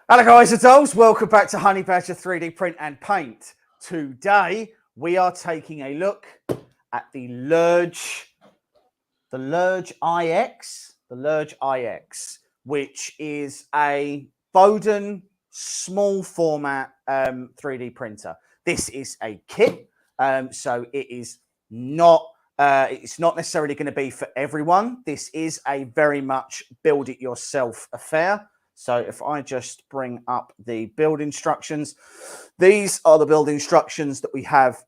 Hello guys and dolls, welcome back to Honey Badger 3D Print and Paint. Today we are taking a look at the Lerdge IX, which is a Bowden small format 3D printer. This is a kit, so it is not. It's not necessarily going to be for everyone. This is a very much build it yourself affair. So if I just bring up the build instructions, these are the build instructions that we have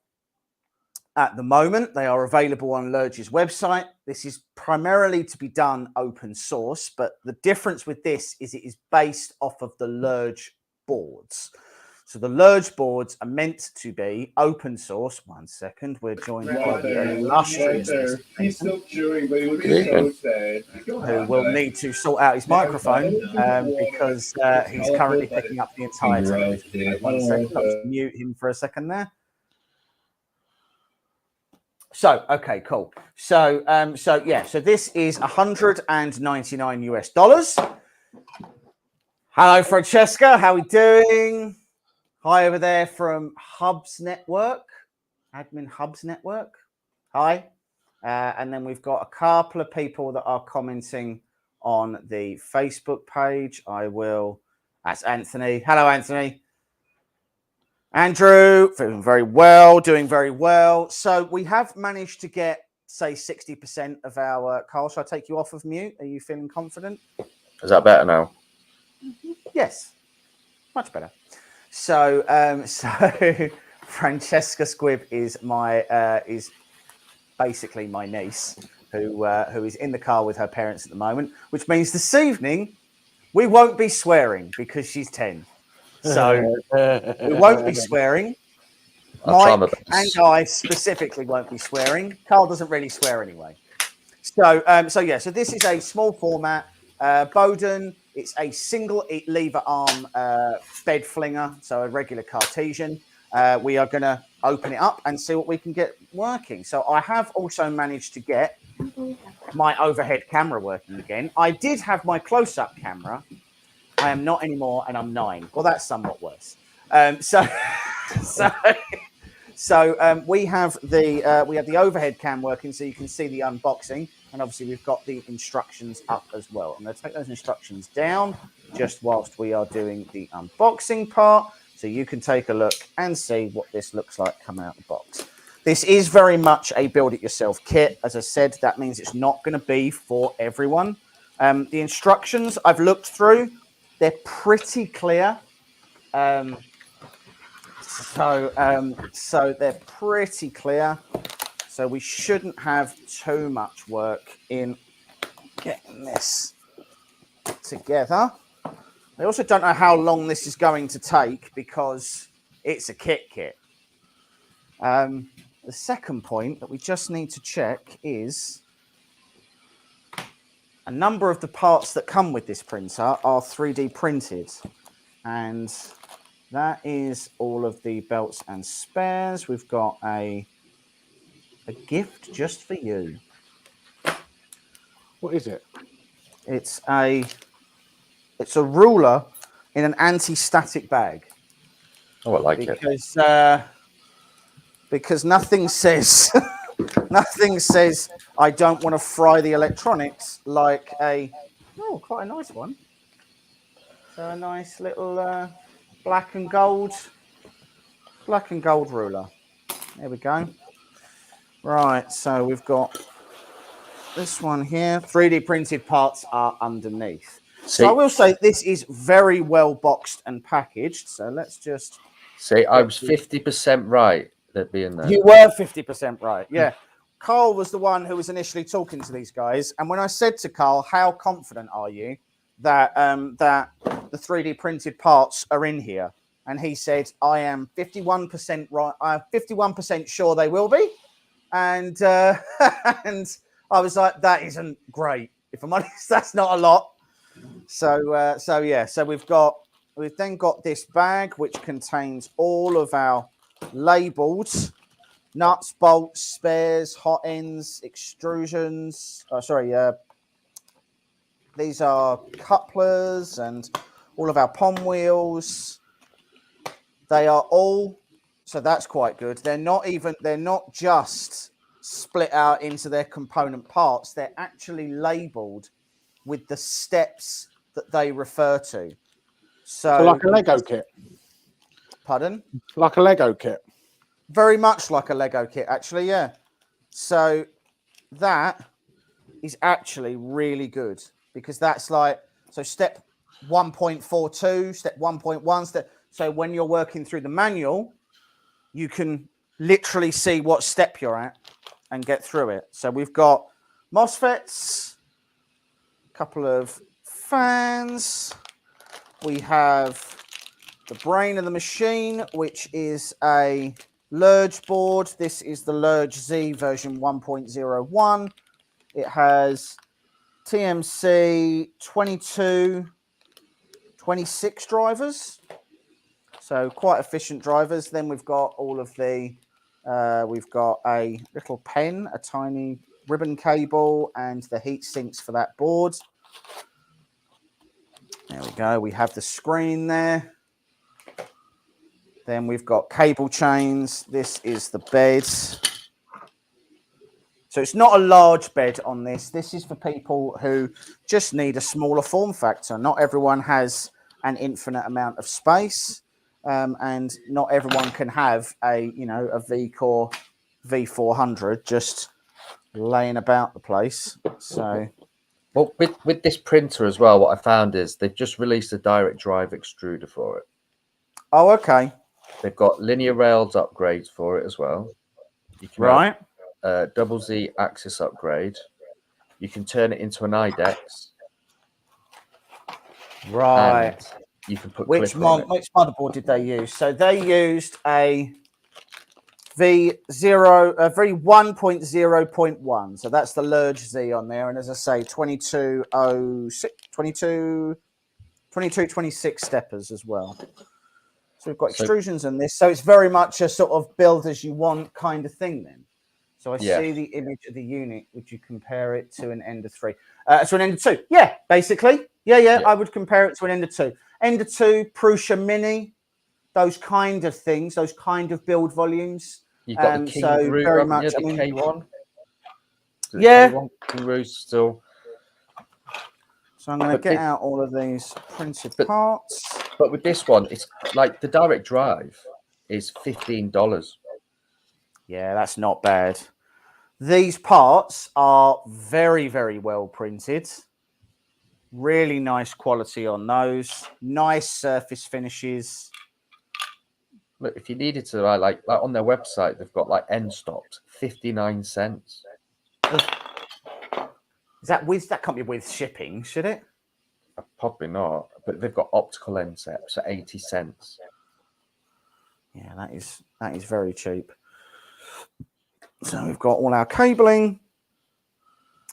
at the moment. They are available on Lerdge's website. This is primarily to be done open source, but the difference with this is it is based off of the Lerdge boards. So the Lerdge boards are meant to be open source. 1 second, we're joined by the illustrious He's still chewing, but he was so sad. Who will need to sort out his microphone because he's currently picking up the entirety of this video. 1 second, I'll just mute him for a second there. So, okay, cool. So this is $199 US. Hello, Francesca. How are we doing? Hi over there from Hubs Network, Admin Hubs Network. Hi. And then we've got a couple of people that are commenting on the Facebook page. That's Anthony. Hello, Anthony. Andrew, doing very well. So we have managed to get, say, 60% of our... Carl, shall I take you off of mute? Are you feeling confident? Is that better now? Yes, much better. So Francesca Squibb is is basically my niece, who is in the car with her parents at the moment, which means this evening we won't be swearing because she's 10. So we won't be swearing. Mike and I specifically won't be swearing. Carl doesn't really swear anyway. So this is a small format Bowden. It's a single lever arm bed flinger, so a regular Cartesian. We are going to open it up and see what we can get working. So I have also managed to get my overhead camera working again. I did have my close-up camera. I am not anymore, and I'm 9. Well, that's somewhat worse. We have the overhead cam working, so you can see the unboxing, and obviously we've got the instructions up as well. I'm going to take those instructions down just whilst we are doing the unboxing part, so you can take a look and see what this looks like coming out of the box. This is very much a build-it-yourself kit. As I said, that means it's not going to be for everyone. The instructions I've looked through, they're pretty clear. So they're pretty clear. So we shouldn't have too much work in getting this together. I also don't know how long this is going to take because it's a kit. The second point that we just need to check is a number of the parts that come with this printer are 3D printed, and that is all of the belts and spares. We've got a gift just for you. What is it? It's a ruler in an anti-static bag. Oh, I like it. Because nothing says I don't want to fry the electronics like quite a nice one. So a nice little black and gold ruler. There we go. Right, so we've got this one here. 3D printed parts are underneath. So I will say this is very well boxed and packaged. So let's just say I was 50% right that being there. You were 50% right. Yeah. Carl was the one who was initially talking to these guys, and when I said to Carl, "How confident are you that the 3D printed parts are in here?" and he said, "I am 51% right. I'm 51% sure they will be," and and I was like, "That isn't great. If I'm honest, that's not a lot." So we've then got this bag which contains all of our labels, nuts, bolts, spares, hot ends, extrusions. These are couplers and all of our pom wheels. They are all, so that's quite good. They're not just split out into their component parts. They're actually labeled with the steps that they refer to. So like a Lego kit. Pardon? Like a Lego kit. Very much like a Lego kit, actually, yeah. So that is actually really good because that's like, so step 1.42, step 1.1, step. So when you're working through the manual, you can literally see what step you're at and get through it. So we've got MOSFETs, a couple of fans. We have the brain of the machine, which is a Lerdge board. This is the Lerdge Z version 1.01. It has TMC 22, 26 drivers. So quite efficient drivers. Then we've got all of the, we've got a little pen, a tiny ribbon cable, and the heat sinks for that board. There we go. We have the screen there. Then we've got cable chains. This is the bed. So it's not a large bed on this. This is for people who just need a smaller form factor. Not everyone has an infinite amount of space, and not everyone can have a V-Core V400 just laying about the place. So, well, with this printer as well, what I found is they've just released a direct drive extruder for it. oh, okay, They've got linear rails upgrades for it as well. You can right. have double Z axis upgrade. You can turn it into an IDEX. Right. And you can put which motherboard did they use? So they used a V1.0.1. So that's the Lerdge Z on there. And as I say, 2226 steppers as well. So we've got extrusions in this. So it's very much a sort of build as you want kind of thing then. So I see the image of the unit. Would you compare it to an Ender 3? To an Ender 2? Yeah, basically. Yeah, I would compare it to an Ender 2. Ender 2, Prusa Mini, those kind of things, those kind of build volumes. You've got the Kangaroo, so very much. The K1. So yeah. K1 Kangaroo's still. So I'm going to get out all of these printed parts. But with this one, it's like the direct drive is $15. Yeah, that's not bad. These parts are very, very well printed. Really nice quality on those. Nice surface finishes. Look, if you needed to, like on their website, they've got like end stopped 59 cents. Is that with, that can't be with shipping, should it? Probably not, but they've got optical end sets at 80 cents. Yeah, that is very cheap. So we've got all our cabling,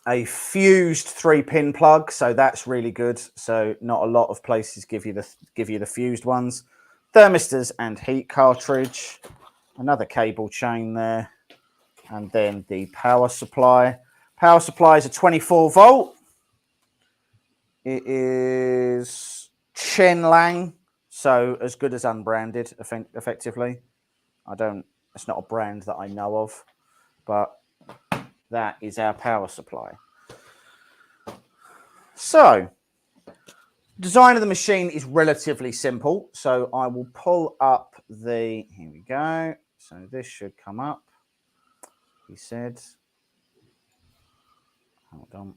a fused 3-pin plug, so that's really good. So not a lot of places give you the fused ones. Thermistors and heat cartridge, another cable chain there, and then the power supply. Power supply is a 24 volt. It is Chen Lang, so as good as unbranded, effectively. It's not a brand that I know of, but that is our power supply. So, design of the machine is relatively simple. So I will pull up here we go. So this should come up. He said, hold on.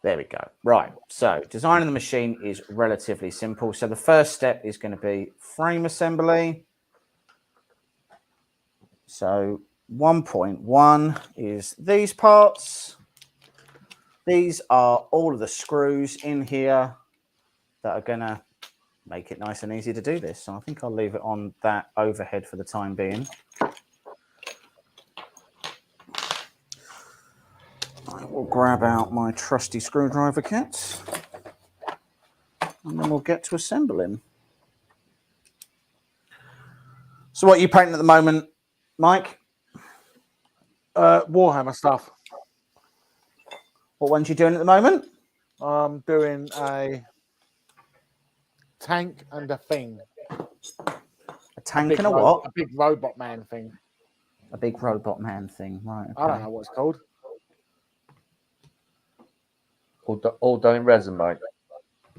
There we go. Right. So design of the machine is relatively simple. So the first step is going to be frame assembly. So 1.1 is these parts. These are all of the screws in here that are going to make it nice and easy to do this. So I think I'll leave it on that overhead for the time being. I will grab out my trusty screwdriver kit and then we'll get to assembling. So what are you painting at the moment, Mike? Warhammer stuff. What ones are you doing at the moment? I'm doing a tank and a thing. A tank and a what? A big robot man thing. A big robot man thing, right? Okay. I don't know what it's called. All done in resin, mate.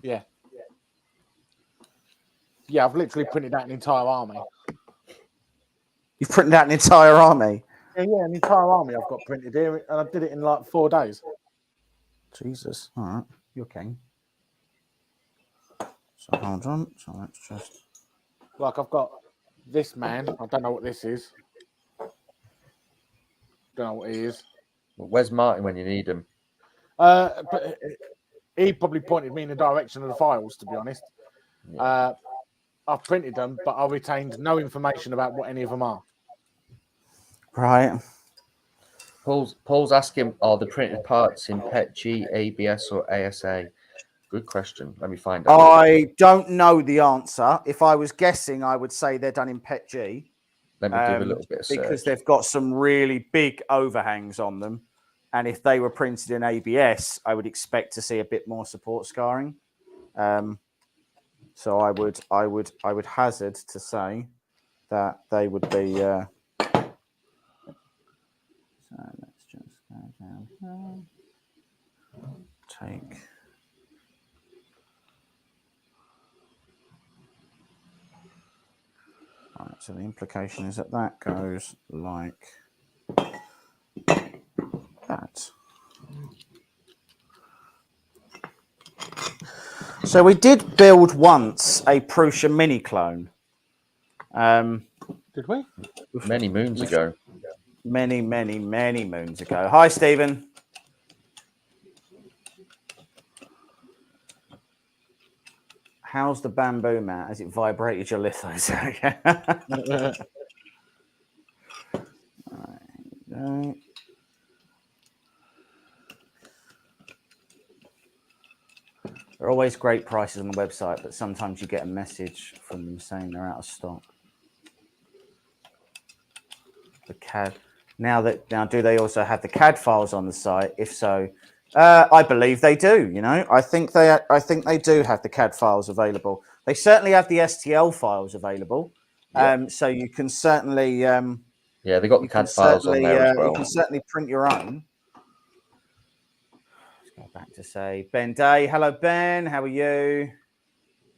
Yeah. Yeah, I've literally printed out an entire army. You've printed out an entire army. Yeah, an entire army I've got printed here, and I did it in like 4 days. Jesus. All right. You're king. So hold on. So let's just. Like I've got this man. I don't know what this is. Don't know what he is. Well, where's Martin when you need him? But he probably pointed me in the direction of the files, to be honest. Yeah. I've printed them, but I retained no information about what any of them are. Right. Paul's asking, are the printed parts in PETG, ABS, or ASA? Good question. Let me find out. I don't know the answer. If I was guessing, I would say they're done in PETG. Let me do a little bit of search. Because they've got some really big overhangs on them. And if they were printed in ABS, I would expect to see a bit more support scarring. So I would hazard to say that they would be. So let's just go down here. Take. All right, so the implication is that that goes like that. So we did build once a Prusa mini clone. Did we? Many moons ago. Many moons ago. Hi, Stephen. How's the bamboo mat? Has it vibrated your lithos? Right. There are always great prices on the website, but sometimes you get a message from them saying they're out of stock. The CAD. Now, do they also have the CAD files on the site? If so, I believe they do. You know, I think they do have the CAD files available. They certainly have the STL files available. Yeah. So you can certainly. Yeah, they got the CAD files on there as well. You can certainly print your own. Let's go back to say Ben Day. Hello, Ben. How are you?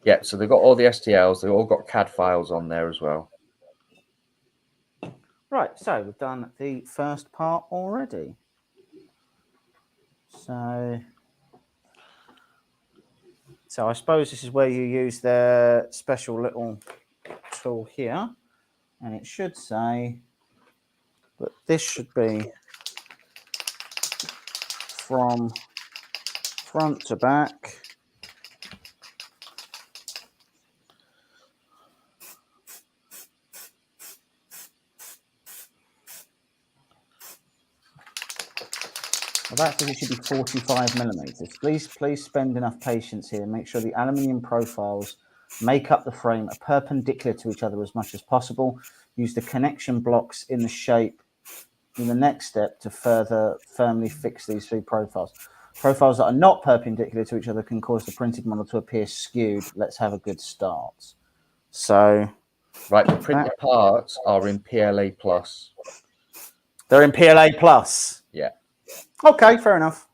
Yeah, so they've got all the STLs. They've all got CAD files on there as well. Right, so we've done the first part already. So I suppose this is where you use the special little tool here, and it should say that this should be from front to back. Well, that says it should be 45 millimeters. Please spend enough patience here. Make sure the aluminium profiles make up the frame are perpendicular to each other as much as possible. Use the connection blocks in the shape in the next step to further firmly fix these three profiles. Profiles that are not perpendicular to each other can cause the printed model to appear skewed. Let's have a good start. So, right, the printed parts are in PLA plus. They're in PLA plus. Yeah. Okay, fair enough.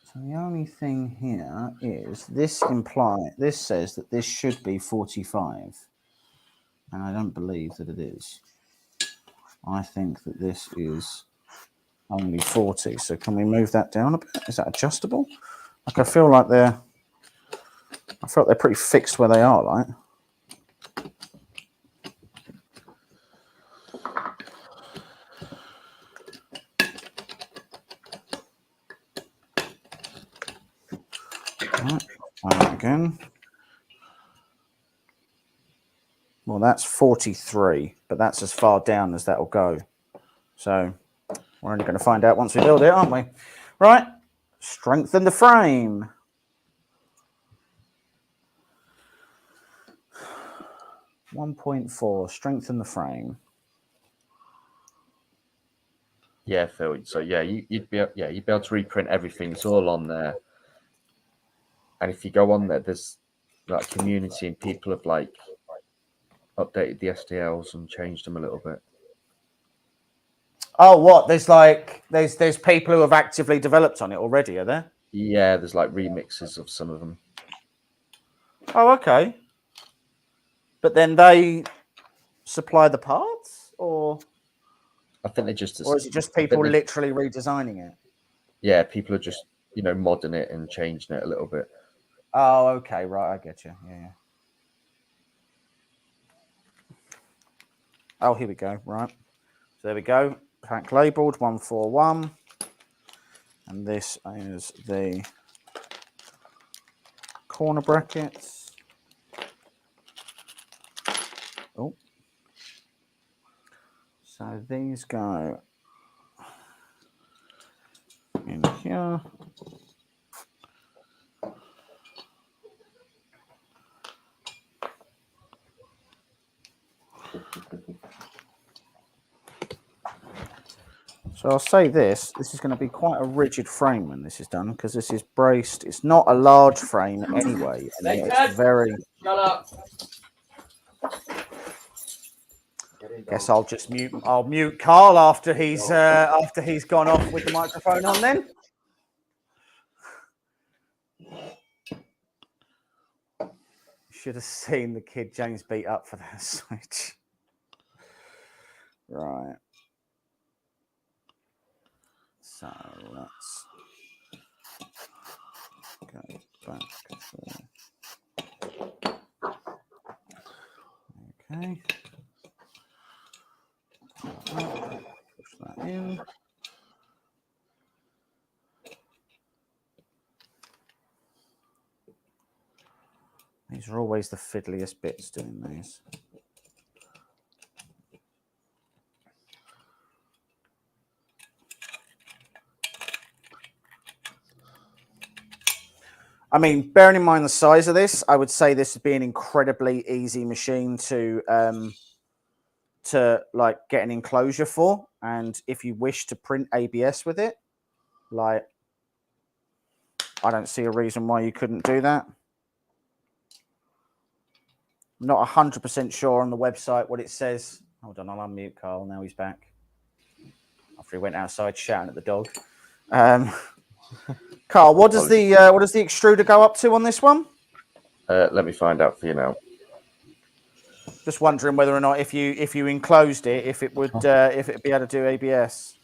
So the only thing here is this says that this should be 45. And I don't believe that it is. I think that this is only 40. So can we move that down a bit? Is that adjustable? Like I feel they're pretty fixed where they are, right? Right, again. Well, that's 43, but that's as far down as that'll go. So we're only going to find out once we build it, aren't we? Right, strengthen the frame. .4, strengthen the frame. Yeah, Phil. So yeah, you'd be able to reprint everything. It's all on there. And if you go on there, there's like community and people have like updated the STLs and changed them a little bit. Oh, what? There's people who have actively developed on it already, are there? Yeah, there's like remixes of some of them. Oh, okay. But then they supply the parts, or I think they just, is it just people literally redesigning it? Yeah, people are just modding it and changing it a little bit. Oh, okay, right, I get you. Yeah. Oh, here we go. Right, so there we go. Pack labeled 141, and this is the corner brackets. Oh, so these go in here. So I'll say this is going to be quite a rigid frame when this is done, because this is braced. It's not a large frame anyway. It's very... Shut up. Guess I'll just mute Carl after he's gone off with the microphone on then. Should have seen the kid James beat up for that switch. Right. So let's go back to... Okay. Push that in. These are always the fiddliest bits doing these. I mean, bearing in mind the size of this, I would say this would be an incredibly easy machine to like get an enclosure for. And if you wish to print ABS with it, like, I don't see a reason why you couldn't do that. I'm not 100% sure on the website what it says. Hold on, I'll unmute Carl. Now he's back after he went outside shouting at the dog. Carl, what does the extruder go up to on this one? Let me find out for you now. Just wondering whether or not if you enclosed it, if it would if it'd be able to do ABS.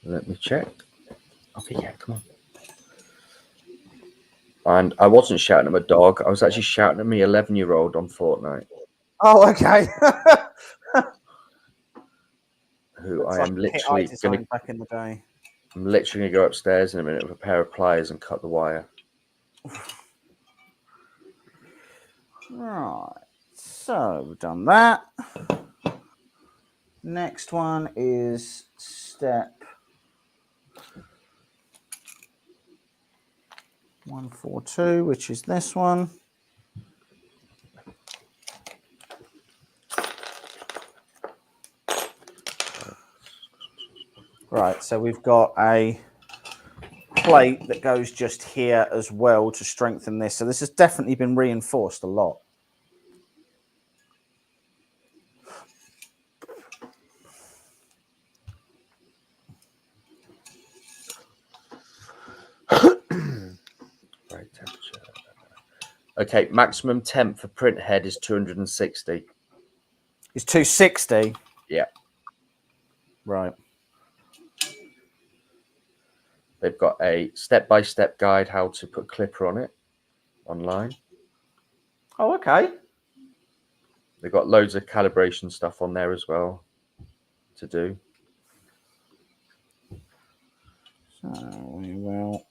Let me check. Okay, yeah, come on. And I wasn't shouting at my dog. I was actually shouting at me 11-year-old on Fortnite. Oh, okay. Who I am literally going to back in the day. I'm literally going to go upstairs in a minute with a pair of pliers and cut the wire. Right. So we've done that. Next one is step 142, which is this one. Right, so we've got a plate that goes just here as well to strengthen this. So this has definitely been reinforced a lot. Right temperature. Okay, maximum temp for print head is 260. It's 260? Yeah. Right. They've got a step-by-step guide how to put clipper on it online. Oh, okay. They've got loads of calibration stuff on there as well to do. So we will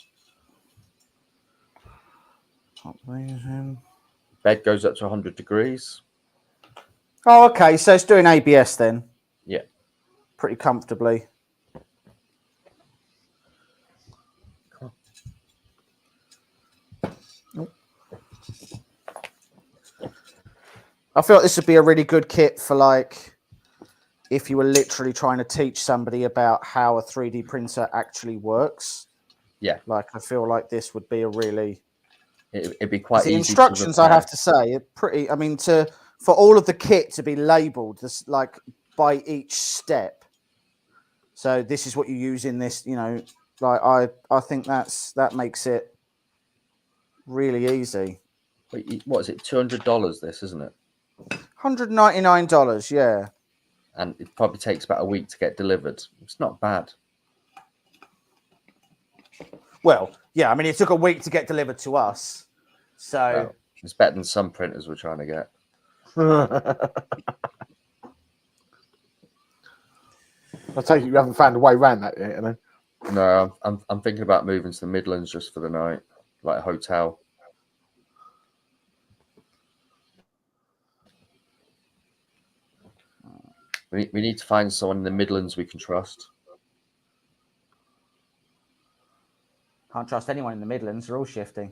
pop these in. Bed goes up to 100 degrees. Oh, okay. So it's doing ABS then? Yeah. Pretty comfortably. I feel like this would be a really good kit for like if you were literally trying to teach somebody about how a 3D printer actually works. Yeah. Like, I feel like this would be a really... It'd be quite the easy instructions, to I have to say, are pretty... I mean, for all of the kit to be labelled this, like, by each step. So this is what you use in this, you know, like, I think that makes it really easy. What is it? $200, this, isn't it? $199, yeah. And it probably takes about a week to get delivered. It's not bad. Well, yeah, I mean, it took a week to get delivered to us. So Well, it's better than some printers we're trying to get. I take it you haven't found a way around that yet, you know? No, I'm thinking about moving to the Midlands just for the night, like a hotel. We need to find someone in the Midlands we can trust. can't trust anyone in the Midlands. They're all shifty.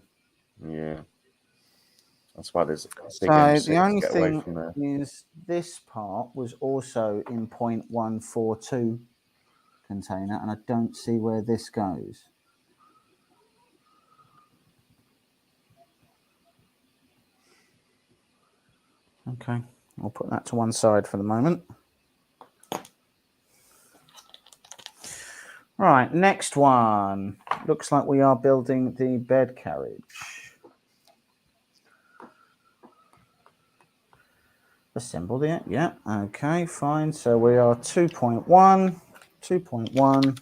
Yeah, that's why there's a big So M6 the only to get away thing from there. is this part was also in 0.142 container, and I don't see where this goes. Okay, I'll put that to one side for the moment. Right, next one. Looks like we are building the bed carriage. Assemble it, yeah, okay, fine. So we are 2.1, 2.1.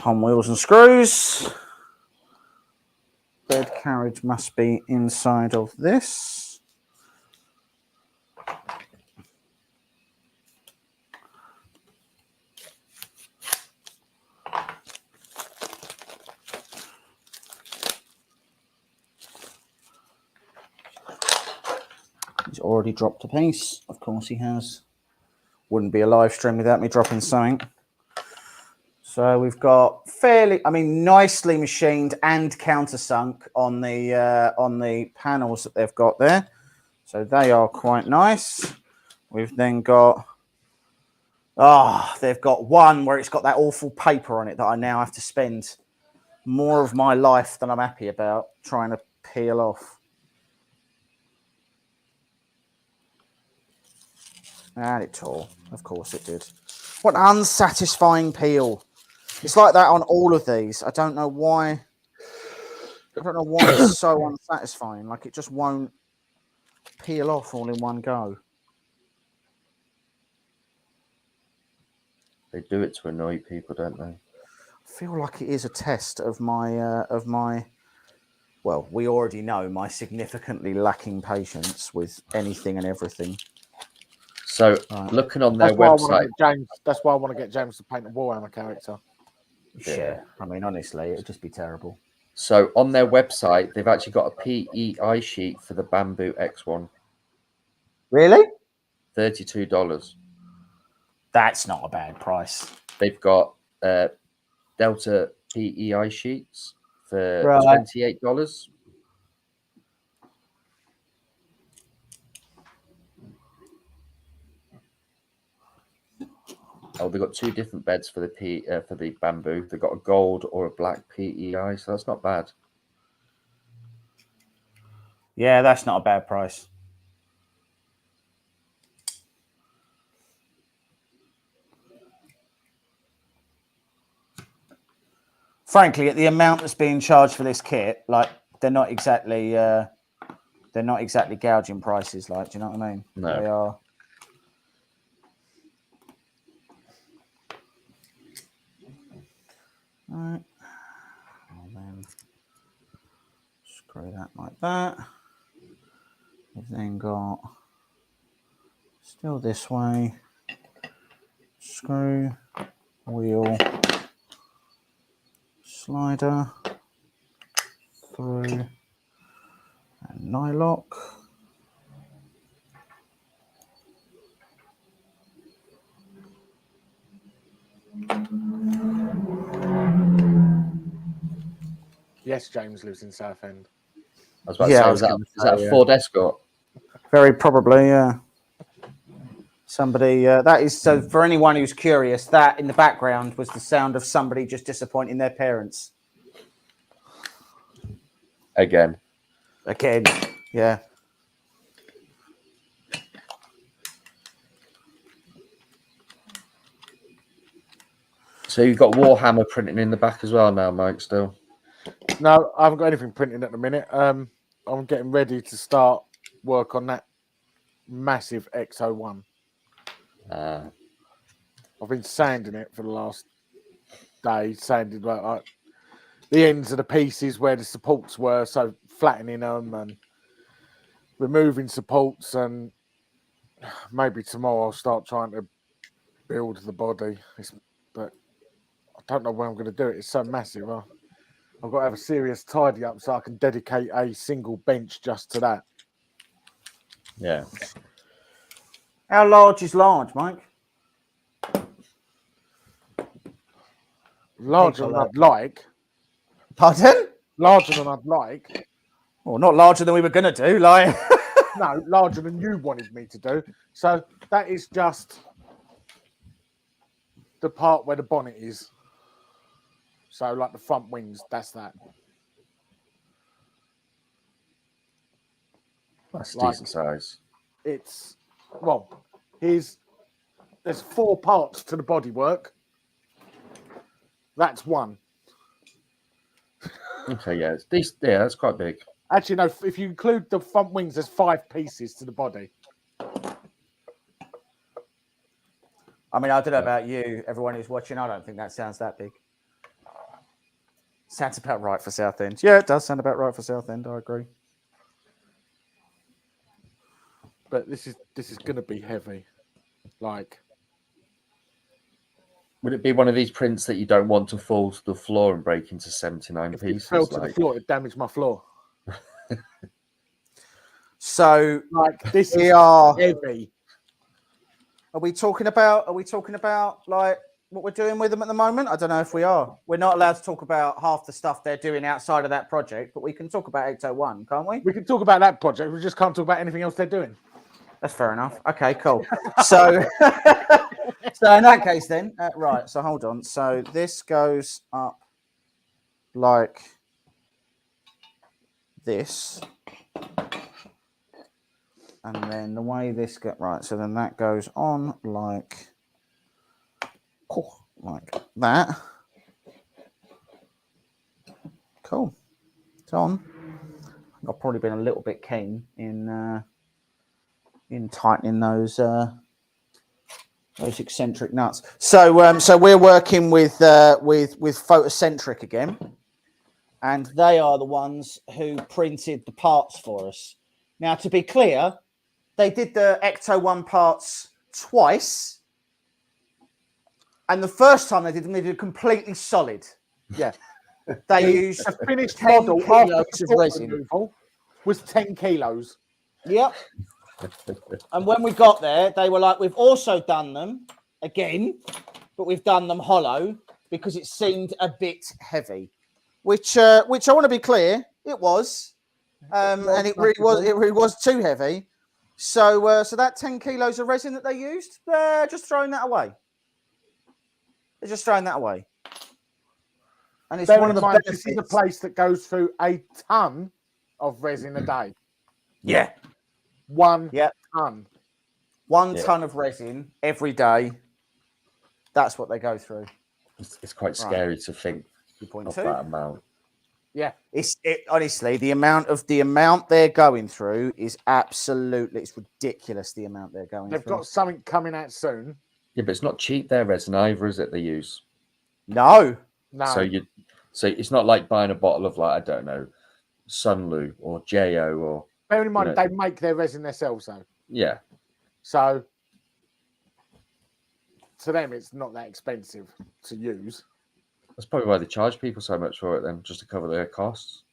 On wheels and screws. Bed carriage must be inside of this. He's already dropped a piece. Of course he has. Wouldn't be a live stream without me dropping something. So we've got nicely machined and countersunk on the panels that they've got there. So they are quite nice. We've then got, they've got one where it's got that awful paper on it that I now have to spend more of my life than I'm happy about trying to peel off. And it tore. Of course it did. What an unsatisfying peel. It's like that on all of these. I don't know why. I don't know why it's so unsatisfying. Like, it just won't peel off all in one go. They do it to annoy people, don't they? I feel like it is a test of my well, we already know my significantly lacking patience with anything and everything. So looking on their website, That's why I want to get James to paint a Warhammer character. Yeah, I mean, honestly, it would just be terrible. So on their website, they've actually got a PEI sheet for the Bamboo X1. Really? $32. That's not a bad price. They've got Delta PEI sheets for $28. Oh, they've got two different beds for the Bamboo. They've got a gold or a black PEI, so that's not bad. Yeah, that's not a bad price. Frankly, at the amount that's being charged for this kit, like, they're not exactly gouging prices. Like, do you know what I mean? No. They are. All right. And then screw that like that. We've then got, still this way, screw, wheel, slider, through, and nylock. Yes, James lives in Southend. I was about Yeah, I to was say, gonna is that say, a Ford Escort? Very probably, yeah. Somebody that is so. For anyone who's curious, that in the background was the sound of somebody just disappointing their parents. Again. Yeah. So you've got Warhammer printing in the back as well now, Mike, still? No, I haven't got anything printing at the minute. I'm getting ready to start work on that massive X01. I've been sanding it for the last day, sanding like the ends of the pieces where the supports were, so flattening them and removing supports, and maybe tomorrow I'll start trying to build the body. But I don't know when I'm going to do it. It's so massive. I've got to have a serious tidy up so I can dedicate a single bench just to that. Yeah. How large is large, Mike? Larger than I'd like. Pardon? Larger than I'd like. Well, not larger than we were going to do. Like, No, larger than you wanted me to do. So that is just the part where the bonnet is. So like the front wings, that's that. That's Like, decent size. It's, well, there's 4 parts to the bodywork. That's one. Okay, yeah, it's decent. Yeah, that's quite big. Actually, no, if you include the front wings, there's 5 pieces to the body. I mean, I don't know about you, everyone who's watching. I don't think that sounds that big. Sounds about right for Southend. Yeah, it does sound about right for Southend. I agree. But this is going to be heavy. Like, Would it be one of these prints that you don't want to fall to the floor and break into 79 if pieces? it fell to the floor, it damaged my floor. So, like, this we is are heavy. Are we talking about like what we're doing with them at the moment? I don't know if we are. We're not allowed to talk about half the stuff they're doing outside of that project, but we can talk about 801, can't we? We can talk about that project. We just can't talk about anything else they're doing. That's fair enough. Okay, cool. So, so in that case, then, right. So hold on. So this goes up like this, and then the way this get right. So then that goes on like that. Cool. It's on. I've probably been a little bit keen in tightening those eccentric nuts. So so we're working with Photocentric again, and they are the ones who printed the parts for us. Now, to be clear, they did the Ecto-1 parts twice, and the first time they did them completely solid. Yeah. They used a finished 10 model kilos after of the resin. removal was 10 kilos. Yep. And when we got there, they were like, we've also done them again, but we've done them hollow because it seemed a bit heavy, which I want to be clear, it was, and it really was too heavy. So so that 10 kilos of resin that they used, they're just throwing that away. They're just throwing that away. And it's one of the benefits. This is a place that goes through a ton of resin a day. Yeah. 1 ton. 1 ton of resin every day. That's what they go through. It's quite scary to think of that amount. Yeah, honestly, the amount they're going through is it's ridiculous. The amount they're going through. They've got something coming out soon. Yeah, but it's not cheap. Their resin either, is it? They use. No. So it's not like buying a bottle of, like, I don't know, Sunlu or Jo or. Bear in mind, they make their resin themselves, though. Yeah. So to them, it's not that expensive to use. That's probably why they charge people so much for it, then, just to cover their costs.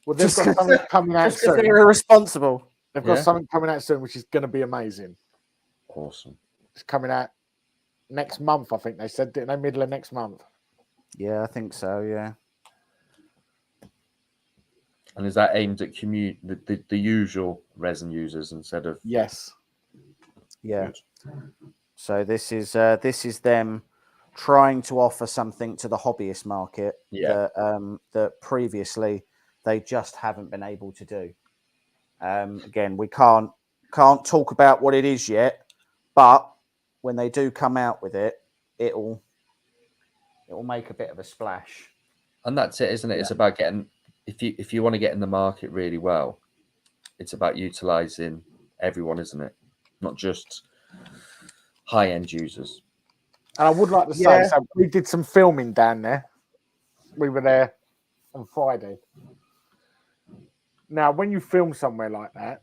Well, they've got something coming out soon. They're irresponsible. They've got something coming out soon, which is going to be amazing. Awesome. It's coming out next month, I think they said, didn't they? Middle of next month. Yeah, I think so. Yeah. And is that aimed at the usual resin users instead of? Yes. Yeah. So this is them trying to offer something to the hobbyist market that previously they just haven't been able to do. Again, we can't talk about what it is yet, but when they do come out with it, it'll make a bit of a splash. And that's it, isn't it? It's about getting, if you want to get in the market really well, it's about utilizing everyone, isn't it? Not just high end users. And I would like to say, so we did some filming down there. We were there on Friday. Now, when you film somewhere like that,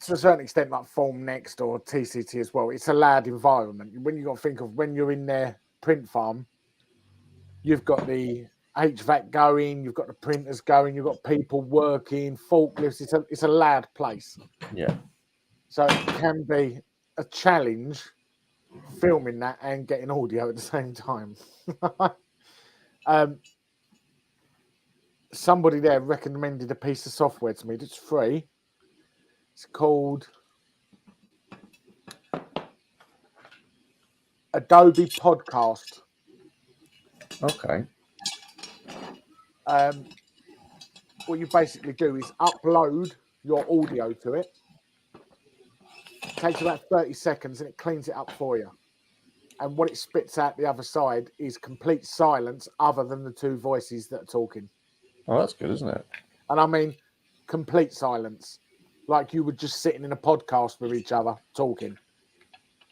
to a certain extent, like Form Next or TCT as well, it's a loud environment. When you got to think of when you're in their print farm, you've got the HVAC going, you've got the printers going, you've got people working, forklifts. It's a loud place. Yeah. So it can be a challenge filming that and getting audio at the same time. Somebody there recommended a piece of software to me that's free. It's called Adobe Podcast. Okay. What you basically do is upload your audio to it. It takes about 30 seconds and it cleans it up for you. And what it spits out the other side is complete silence other than the two voices that are talking. Oh, that's good, isn't it? And I mean, complete silence. Like you were just sitting in a podcast with each other talking.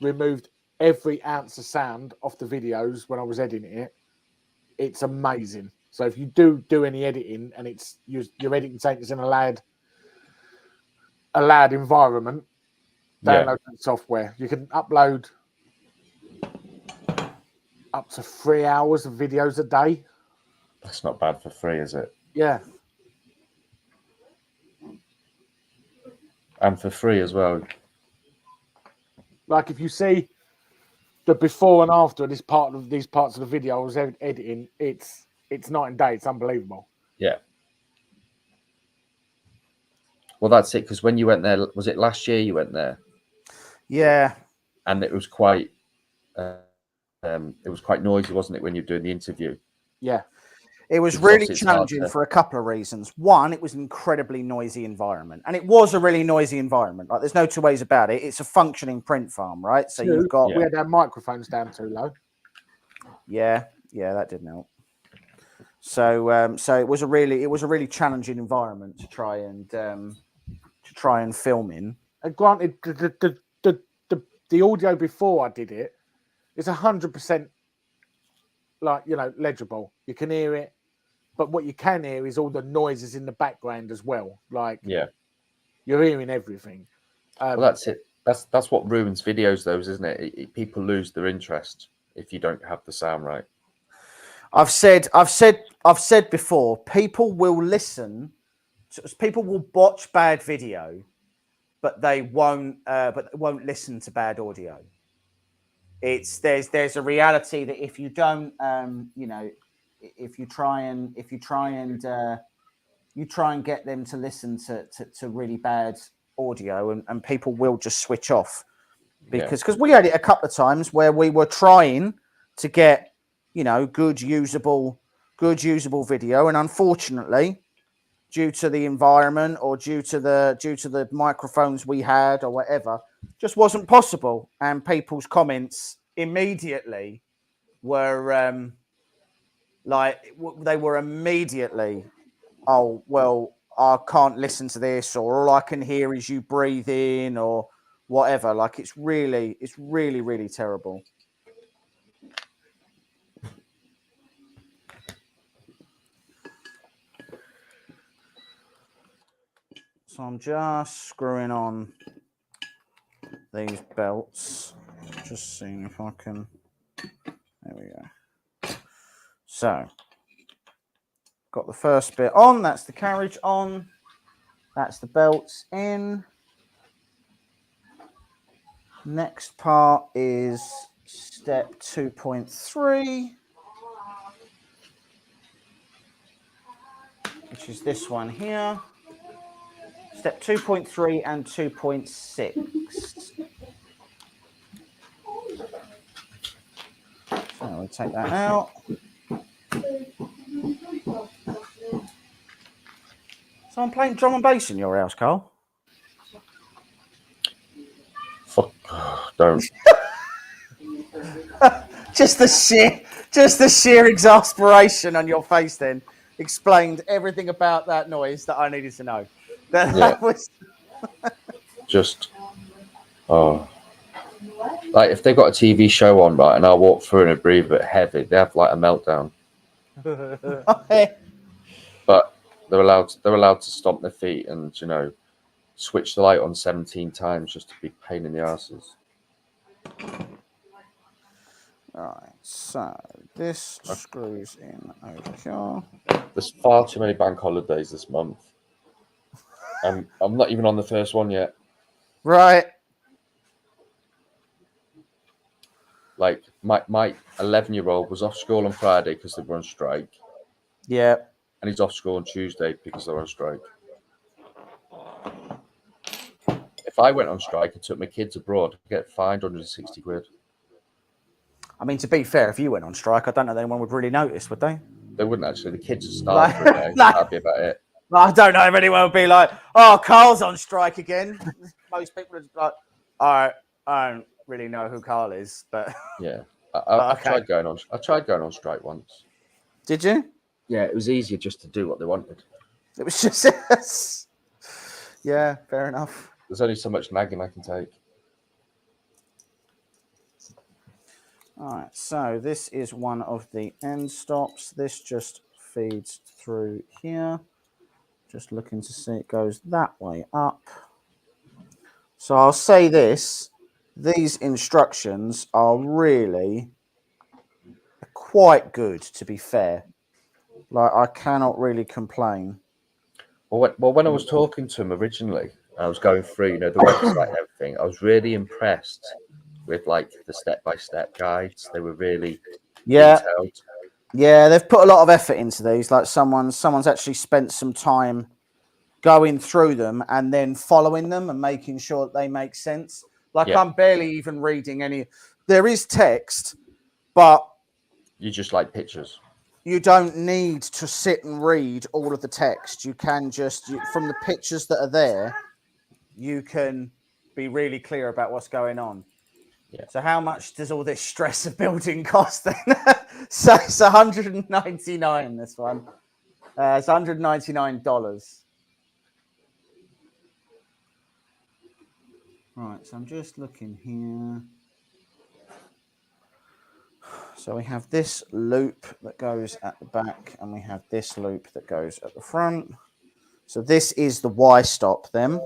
Removed every ounce of sound off the videos when I was editing it. It's amazing. So if you do any editing and it's you're editing something in a loud environment, download that software. You can upload up to 3 hours of videos a day. That's not bad for free, is it? Yeah. And for free as well. Like if you see the before and after these parts of the video I was editing, it's night and day. It's unbelievable. Yeah. Well, that's it. Because when you went there, was it last year you went there? Yeah. And it was quite noisy, wasn't it, when you were doing the interview? Yeah. It was really challenging for a couple of reasons. One, it was an incredibly noisy environment, and it was a really noisy environment. Like, there's no two ways about it. It's a functioning print farm, right? So you've got we had our microphones down too low. Yeah, that didn't help. So, so it was a really challenging environment to try and film in. And granted, the audio before I did it is 100% legible. You can hear it, but what you can hear is all the noises in the background as well. Like, you're hearing everything. Well, that's it. That's what ruins videos, though, isn't it? People lose their interest if you don't have the sound right. I've said before, people will watch bad video, but they won't listen to bad audio. There's a reality that if you don't, if you try and get them to listen to really bad audio, and people will just switch off because we had it a couple of times where we were trying to get good usable video, and unfortunately, due to the environment or due to the microphones we had or whatever, just wasn't possible. And people's comments immediately were they were immediately, oh well, I can't listen to this, or all I can hear is you breathing or whatever. Like, it's really terrible. So I'm just screwing on these belts, just seeing if I can. There we go. So, got the first bit on. That's the carriage on. That's the belts in. Next part is step 2.3. which is this one here. Step 2.3 and 2.6. So we'll take that out. So I'm playing drum and bass in your house, Carl. Fuck, don't. Just the sheer exasperation on your face then explained everything about that noise that I needed to know. That was Just, oh. Like, if they've got a TV show on, right, and I walk through and I breathe a bit heavy, they have, like, a meltdown. But they're allowed to stomp their feet and, you know, switch the light on 17 times just to be a pain in the arses. Right, so this screws in over here. There's far too many bank holidays this month. I'm not even on the first one yet. Right. Like, my 11-year-old was off school on Friday because they were on strike. Yeah. And he's off school on Tuesday because they're on strike. If I went on strike and took my kids abroad, I'd get fined 160 quid. I mean, to be fair, if you went on strike, I don't know that anyone would really notice, would they? They wouldn't actually. The kids would starve for a day. No. That'd be about it. I don't know if anyone would be like, "Oh, Carl's on strike again." Most people are just like, "I don't really know who Carl is," but yeah, I tried going on. I tried going on strike once. Did you? Yeah, it was easier just to do what they wanted. It was just, yeah, fair enough. There's only so much nagging I can take. All right, so this is one of the end stops. This just feeds through here. Just looking to see it goes that way up. So I'll say this. These instructions are really quite good, to be fair. Like, I cannot really complain. Well, when I was talking to him originally, I was going through, you know, the website and everything. I was really impressed with, like, the step-by-step guides. They were really detailed. Yeah, they've put a lot of effort into these. Like, someone's actually spent some time going through them and then following them and making sure that they make sense. Like, I'm barely even reading any. There is text, but you just like pictures. You don't need to sit and read all of the text. You can just, from the pictures that are there, you can be really clear about what's going on. Yeah. So how much does all this stress of building cost then? So it's $199, this one. It's $199. Right, so I'm just looking here. So we have this loop that goes at the back and we have this loop that goes at the front. So this is the Y stop then.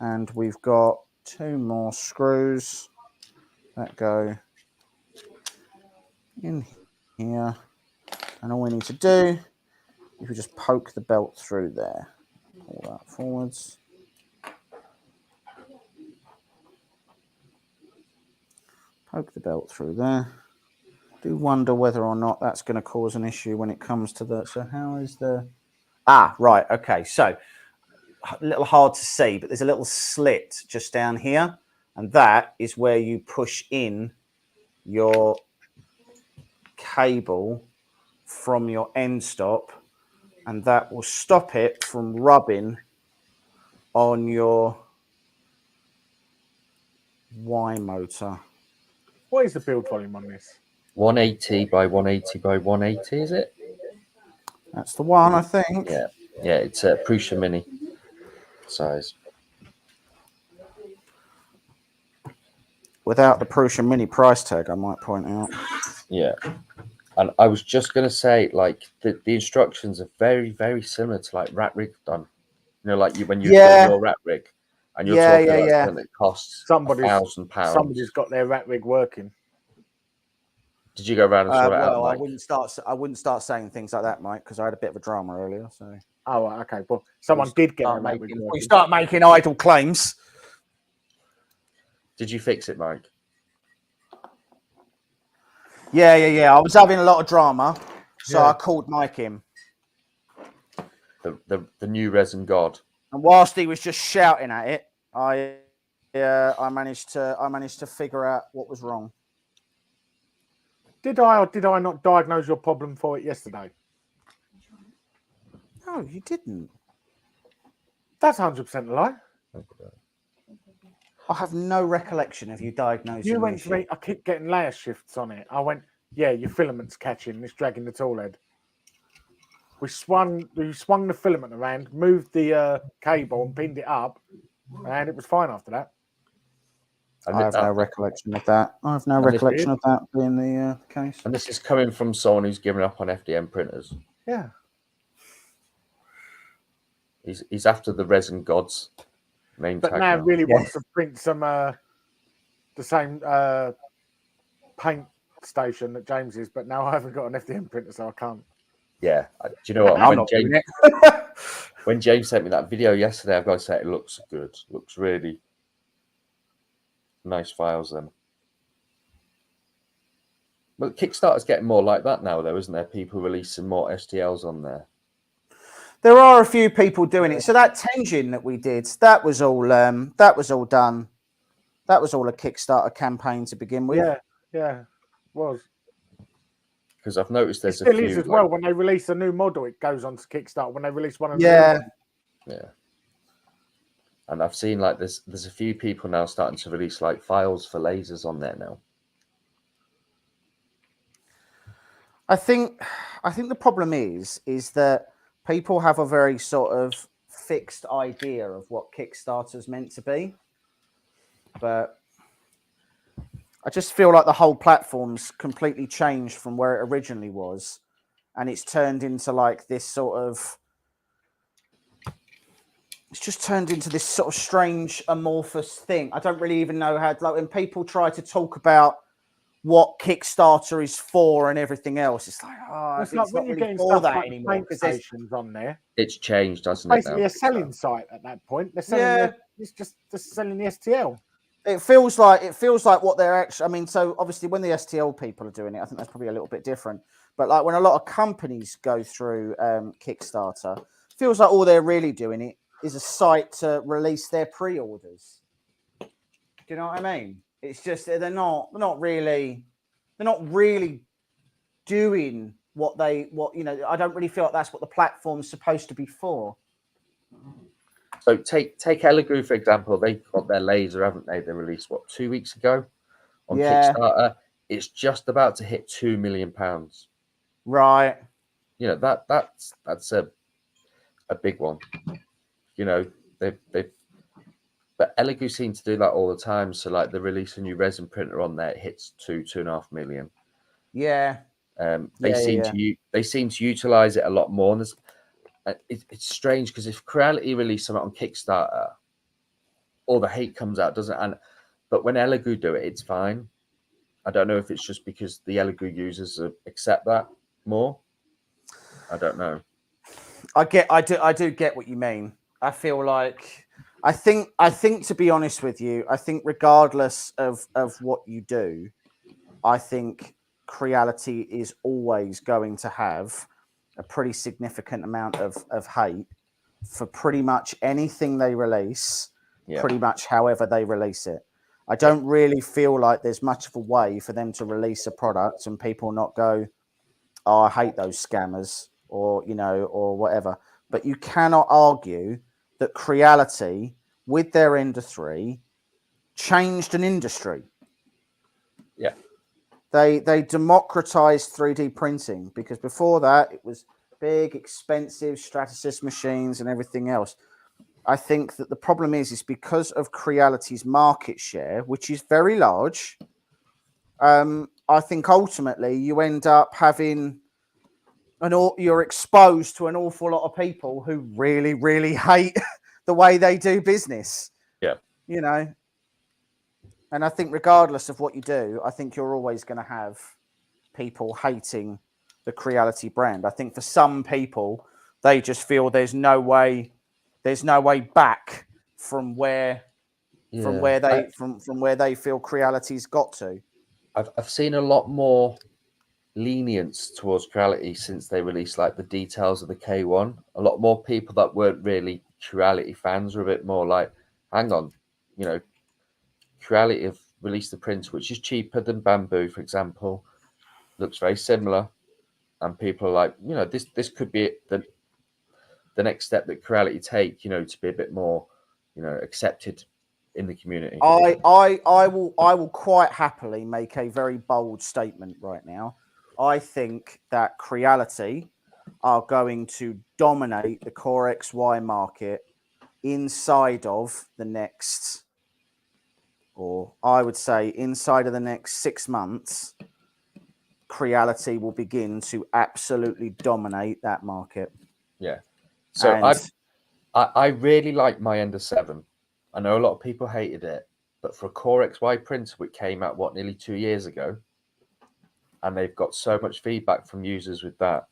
And we've got 2 more screws that go in here. And all we need to do is we just poke the belt through there. Pull that forwards. Poke the belt through there. Do wonder whether or not that's going to cause an issue when it comes to the. So how is the? Ah, right. Okay. So a little hard to see, but there's a little slit just down here, and that is where you push in your cable from your end stop, and that will stop it from rubbing on your Y motor. What is the build volume on this? 180 by 180 by 180, is it? That's the one, I think. Yeah, it's a Prusa Mini size. Without the Prusa Mini price tag, I might point out. Yeah, and I was just going to say, like, the instructions are very, very similar to, like, rat rig done. You know, like when you do your rat rig, and you're talking about something that costs £1,000. Somebody's got their rat rig working. Did you go around and sort it out, Mike? I wouldn't start saying things like that, Mike, because I had a bit of a drama earlier. So. Oh, okay. Well, someone did get a rat rig working. We start making idle claims. Did you fix it, Mike? Yeah. I was having a lot of drama, so I called Mike in. the new resin god. And whilst he was just shouting at it, I managed to figure out what was wrong. Did I or did I not diagnose your problem for it yesterday? No, you didn't. That's 100% a lie. I have no recollection of you diagnosing. You went to me, I keep getting layer shifts on it. I went, yeah, your filament's catching, it's dragging the tool head. We swung the filament around, moved the cable and pinned it up, and it was fine after that. I have no recollection of that. I have no recollection of that being the case. And this is coming from someone who's given up on FDM printers. Yeah. He's after the resin gods. Main but tag now now. really wants to print some the same paint station that James is, but now I haven't got an FDM printer, so I can't. Yeah, do you know what? I'm not doing it. When James sent me that video yesterday, I've got to say it looks good. Looks really nice files then. But Kickstarter's getting more like that now, though, isn't there? People releasing more STLs on there. There are a few people doing it. So that Tenjin that we did, that was all done. That was all a Kickstarter campaign to begin with. Yeah, it was. Because I've noticed there's it still a few is as well. When they release a new model, it goes on to Kickstarter. When they release one of the yeah. And I've seen like there's a few people now starting to release like files for lasers on there now. I think the problem is that people have a very sort of fixed idea of what Kickstarter's meant to be, but I just feel like the whole platform's completely changed from where it originally was, and it's turned into like this sort of. It's just turned into this sort of strange amorphous thing. I don't really even know how. Like when people try to talk about what Kickstarter is for and everything else, it's like, it's not really getting for that like anymore because stations on there. It's changed, hasn't it? Basically, a selling site at that point. They're selling. It's just selling the STL. It feels like what they're actually. I mean, so obviously, when the STL people are doing it, I think that's probably a little bit different. But like when a lot of companies go through Kickstarter, it feels like all they're really doing it is a site to release their pre-orders. Do you know what I mean? It's just they're not really doing what I don't really feel like that's what the platform's supposed to be for. So take Elegoo for example. They've got their laser, haven't they? They released 2 weeks ago on Kickstarter. It's just about to hit £2 million. Right. You know that's a big one. You know but Elegoo seem to do that all the time. So like they release a new resin printer on there, it hits 2.5 million. Yeah. They seem to utilize it a lot more. And it's strange because if Creality release something on Kickstarter, all the hate comes out, doesn't it? But when Elegoo do it, it's fine. I don't know if it's just because the Elegoo users accept that more. I don't know. I do get what you mean. I feel like I think to be honest with you, I think regardless of what you do, I think Creality is always going to have a pretty significant amount of hate for pretty much anything they release, pretty much however they release it. I don't really feel like there's much of a way for them to release a product and people not go, oh, I hate those scammers or whatever. But you cannot argue that Creality, with their Ender 3, changed an industry. Yeah. They democratized 3D printing because before that it was big, expensive Stratasys machines and everything else. I think that the problem is because of Creality's market share, which is very large. I think ultimately you end up having you're exposed to an awful lot of people who really, really hate the way they do business. Yeah. You know. And I think regardless of what you do, I think you're always going to have people hating the Creality brand. I think for some people, they just feel there's no way back from where they feel Creality's got to. I've seen a lot more lenient towards Creality since they released like the details of the K1. A lot more people that weren't really Creality fans were a bit more like, hang on, you know, Creality have released the print which is cheaper than Bamboo, for example, looks very similar, and people are like, you know, this could be the next step that Creality take, you know, to be a bit more, you know, accepted in the community. I will quite happily make a very bold statement right now. I think that Creality are going to dominate the Core XY market inside of the next, or I would say inside of the next 6 months. Creality will begin to absolutely dominate that market. Yeah. So And I really like my Ender 7. I know a lot of people hated it, but for a Core XY printer, which came out, what, nearly 2 years ago, and they've got so much feedback from users with that,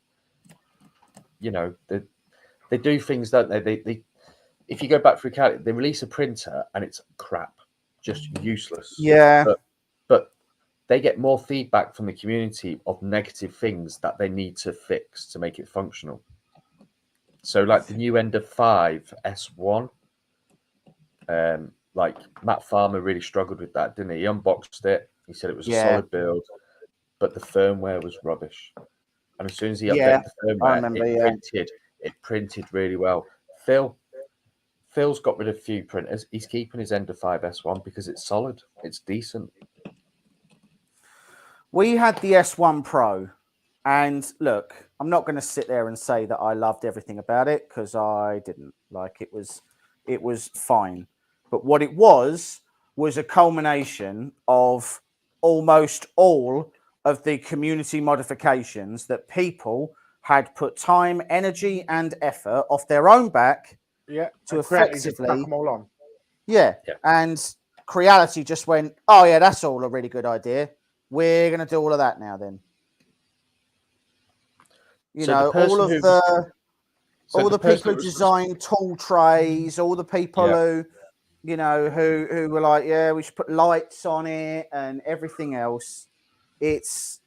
you know, they do things, don't they? They if you go back through Cali, they release a printer and it's crap, just useless. yeah, But they get more feedback from the community of negative things that they need to fix to make it functional. So like the new Ender 5 S1, like Matt Farmer really struggled with that, didn't he? He unboxed it. He said it was a solid build, but the firmware was rubbish. And as soon as he updated the firmware, remember, it printed really well. Phil's got rid of a few printers. He's keeping his Ender 5 S1 because it's solid. It's decent. We had the S1 Pro, and look, I'm not going to sit there and say that I loved everything about it, because I didn't. Like, it was fine. But what it was a culmination of almost all of the community modifications that people had put time, energy, and effort off their own back to effectively stuck them all on. Yeah. And Creality just went, oh yeah, that's all a really good idea. We're going to do all of that now then. You know, all the people who designed tool trays, all the people who, you know, who were like, yeah, we should put lights on it and everything else. It's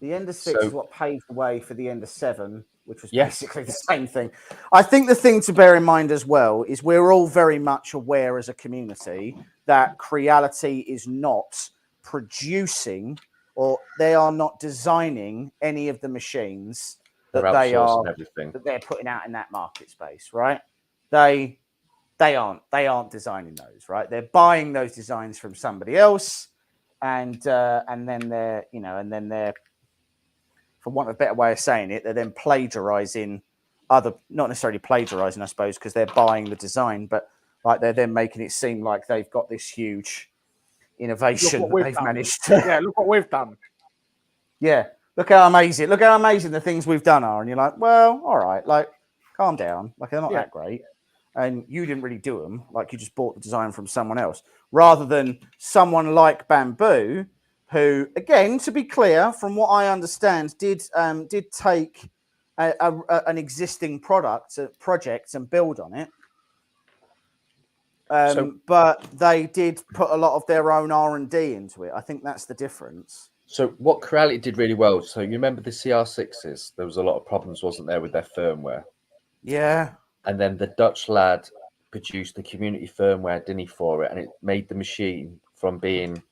the Ender 6 is what paved the way for the Ender 7, which was basically the same thing. I think the thing to bear in mind as well is we're all very much aware as a community that Creality is not producing, or they are not designing any of the machines that that they're putting out in that market space, right? They aren't designing those, right? They're buying those designs from somebody else, and then they're, for want of a better way of saying it, they're then plagiarizing not necessarily plagiarizing, I suppose, because they're buying the design, but like they're then making it seem like they've got this huge innovation that they've managed to. Yeah, look what we've done. Yeah, look how amazing the things we've done are. And you're like, well, all right, like, calm down. Like, they're not that great. And you didn't really do them. Like, you just bought the design from someone else. Rather than someone like Bamboo, who, again, to be clear, from what I understand, did take an existing project and build on it. But they did put a lot of their own R&D into it. I think that's the difference. So what Creality did really well, so you remember the CR6s? There was a lot of problems, wasn't there, with their firmware? Yeah. And then the Dutch lad produced the community firmware, didn't he, for it? And it made the machine from being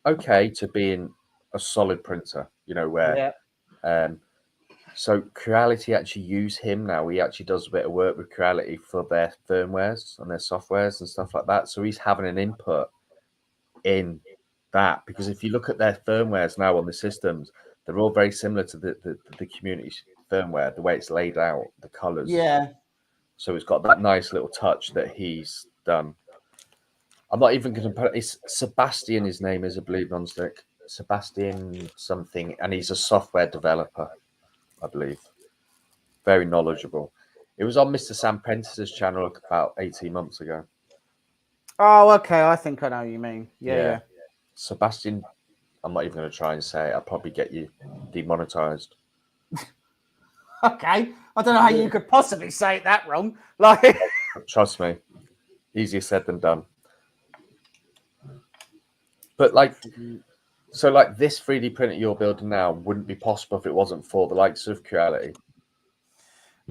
okay to being a solid printer, you know, where... So Creality actually use him now. He actually does a bit of work with Creality for their firmwares and their softwares and stuff like that. So he's having an input in that, because if you look at their firmwares now on the systems, they're all very similar to the community firmware, the way it's laid out, the colors. Yeah. So it's got that nice little touch that he's done. I'm not even going to put it's Sebastian. His name is, I believe, non-stick Sebastian something, and he's a software developer, I believe. Very knowledgeable. It was on Mr. Sam Prentice's channel about 18 months ago. Oh, okay. I think I know what you mean. Yeah. Sebastian, I'm not even going to try and say it. I'll probably get you demonetized. Okay. I don't know how you could possibly say it that wrong. Like, trust me, easier said than done. But like, So, like this 3D printer you're building now wouldn't be possible if it wasn't for the likes of Creality.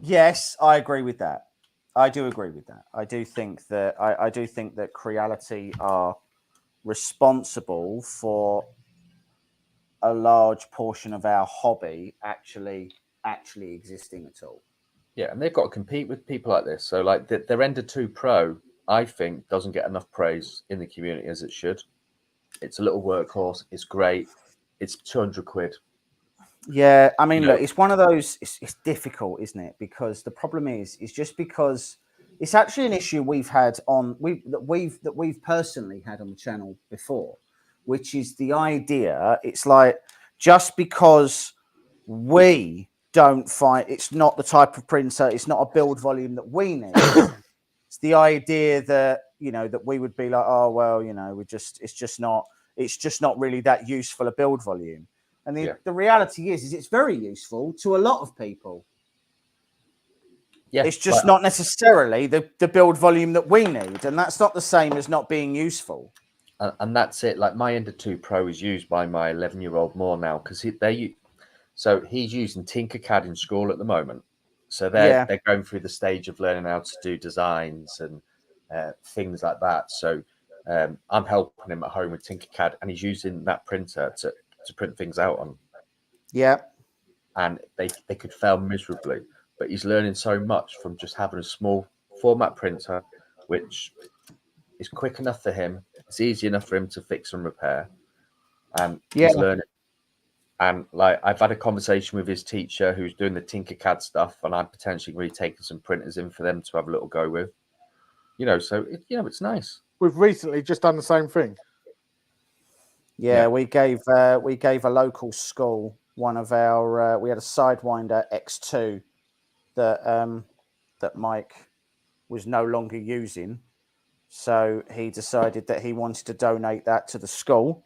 Yes, I agree with that. I do agree with that. I do think that I do think that Creality are responsible for a large portion of our hobby actually existing at all. Yeah, and they've got to compete with people like this. So, like their Ender 2 Pro, I think, doesn't get enough praise in the community as it should. It's a little workhorse. It's great. It's 200 quid. Yeah, I mean, You know, look, it's one of those. It's difficult, isn't it? Because the problem is just because it's actually an issue we've had on that we've personally had on the channel before, which is the idea. It's like just because we don't find it's not the type of printer, it's not a build volume that we need. It's the idea that that we would be like, oh well, it's just not really that useful a build volume. And the reality is it's very useful to a lot of people. yeah, It's just not necessarily the build volume that we need, and that's not the same as not being useful. and that's it. Like my Ender 2 Pro is used by my 11-year-old more now because he's using Tinkercad in school at the moment. So they're going through the stage of learning how to do designs and things like that. So I'm helping him at home with Tinkercad, and he's using that printer to print things out on. Yeah. And they could fail miserably, but he's learning so much from just having a small format printer, which is quick enough for him. It's easy enough for him to fix and repair, and he's learning. And like I've had a conversation with his teacher who's doing the Tinkercad stuff, and I'm potentially really taking some printers in for them to have a little go with. So it's nice. We've recently just done the same thing. Yeah, we gave a local school one of our. We had a Sidewinder X2 that Mike was no longer using, so he decided that he wanted to donate that to the school.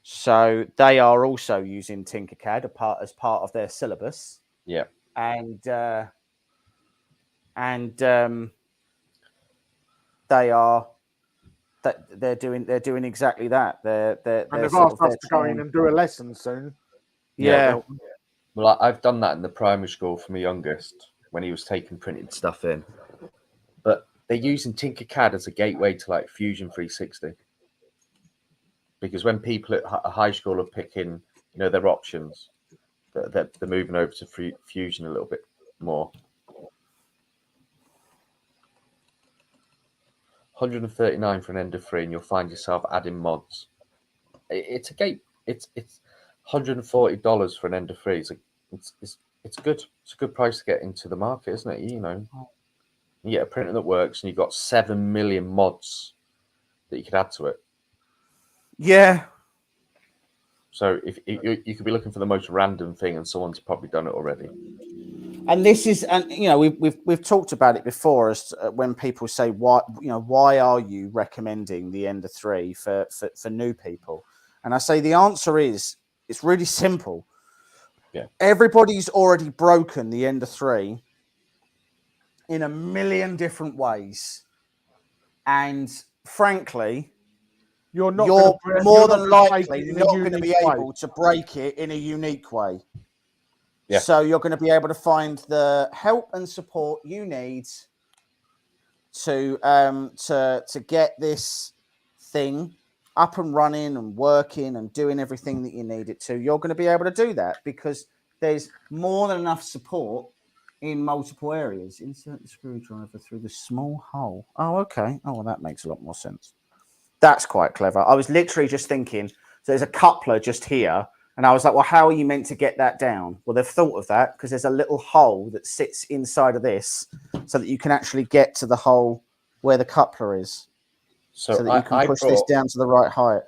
So they are also using Tinkercad as part of their syllabus. Yeah, and they are. They're doing exactly that. They're they've asked us to go in and do a lesson soon. Yeah. Well, I've done that in the primary school for my youngest when he was taking printed stuff in. But they're using Tinkercad as a gateway to like Fusion 360. Because when people at high school are picking, their options, they're moving over to Fusion a little bit more. 139 for an Ender 3, and you'll find yourself adding mods. It's a gate. It's $140 for an Ender 3. It's good. It's a good price to get into the market, isn't it? You get a printer that works, and you've got 7 million mods that you could add to it. Yeah. So if you could be looking for the most random thing, and someone's probably done it already. And this is, and we've talked about it before, as when people say why are you recommending the Ender 3 for new people? And I say the answer is it's really simple. Yeah. Everybody's already broken the Ender 3 in a million different ways, and frankly, you're more than likely not going to be able to break it in a unique way. Yeah. So you're going to be able to find the help and support you need to get this thing up and running and working and doing everything that you need it to. You're going to be able to do that because there's more than enough support in multiple areas. Insert the screwdriver through the small hole. Oh, okay. Oh, well, that makes a lot more sense. That's quite clever. I was literally just thinking, so there's a coupler just here. And I was like, well, how are you meant to get that down? Well, they've thought of that because there's a little hole that sits inside of this so that you can actually get to the hole where the coupler is. So that you can push this down to the right height.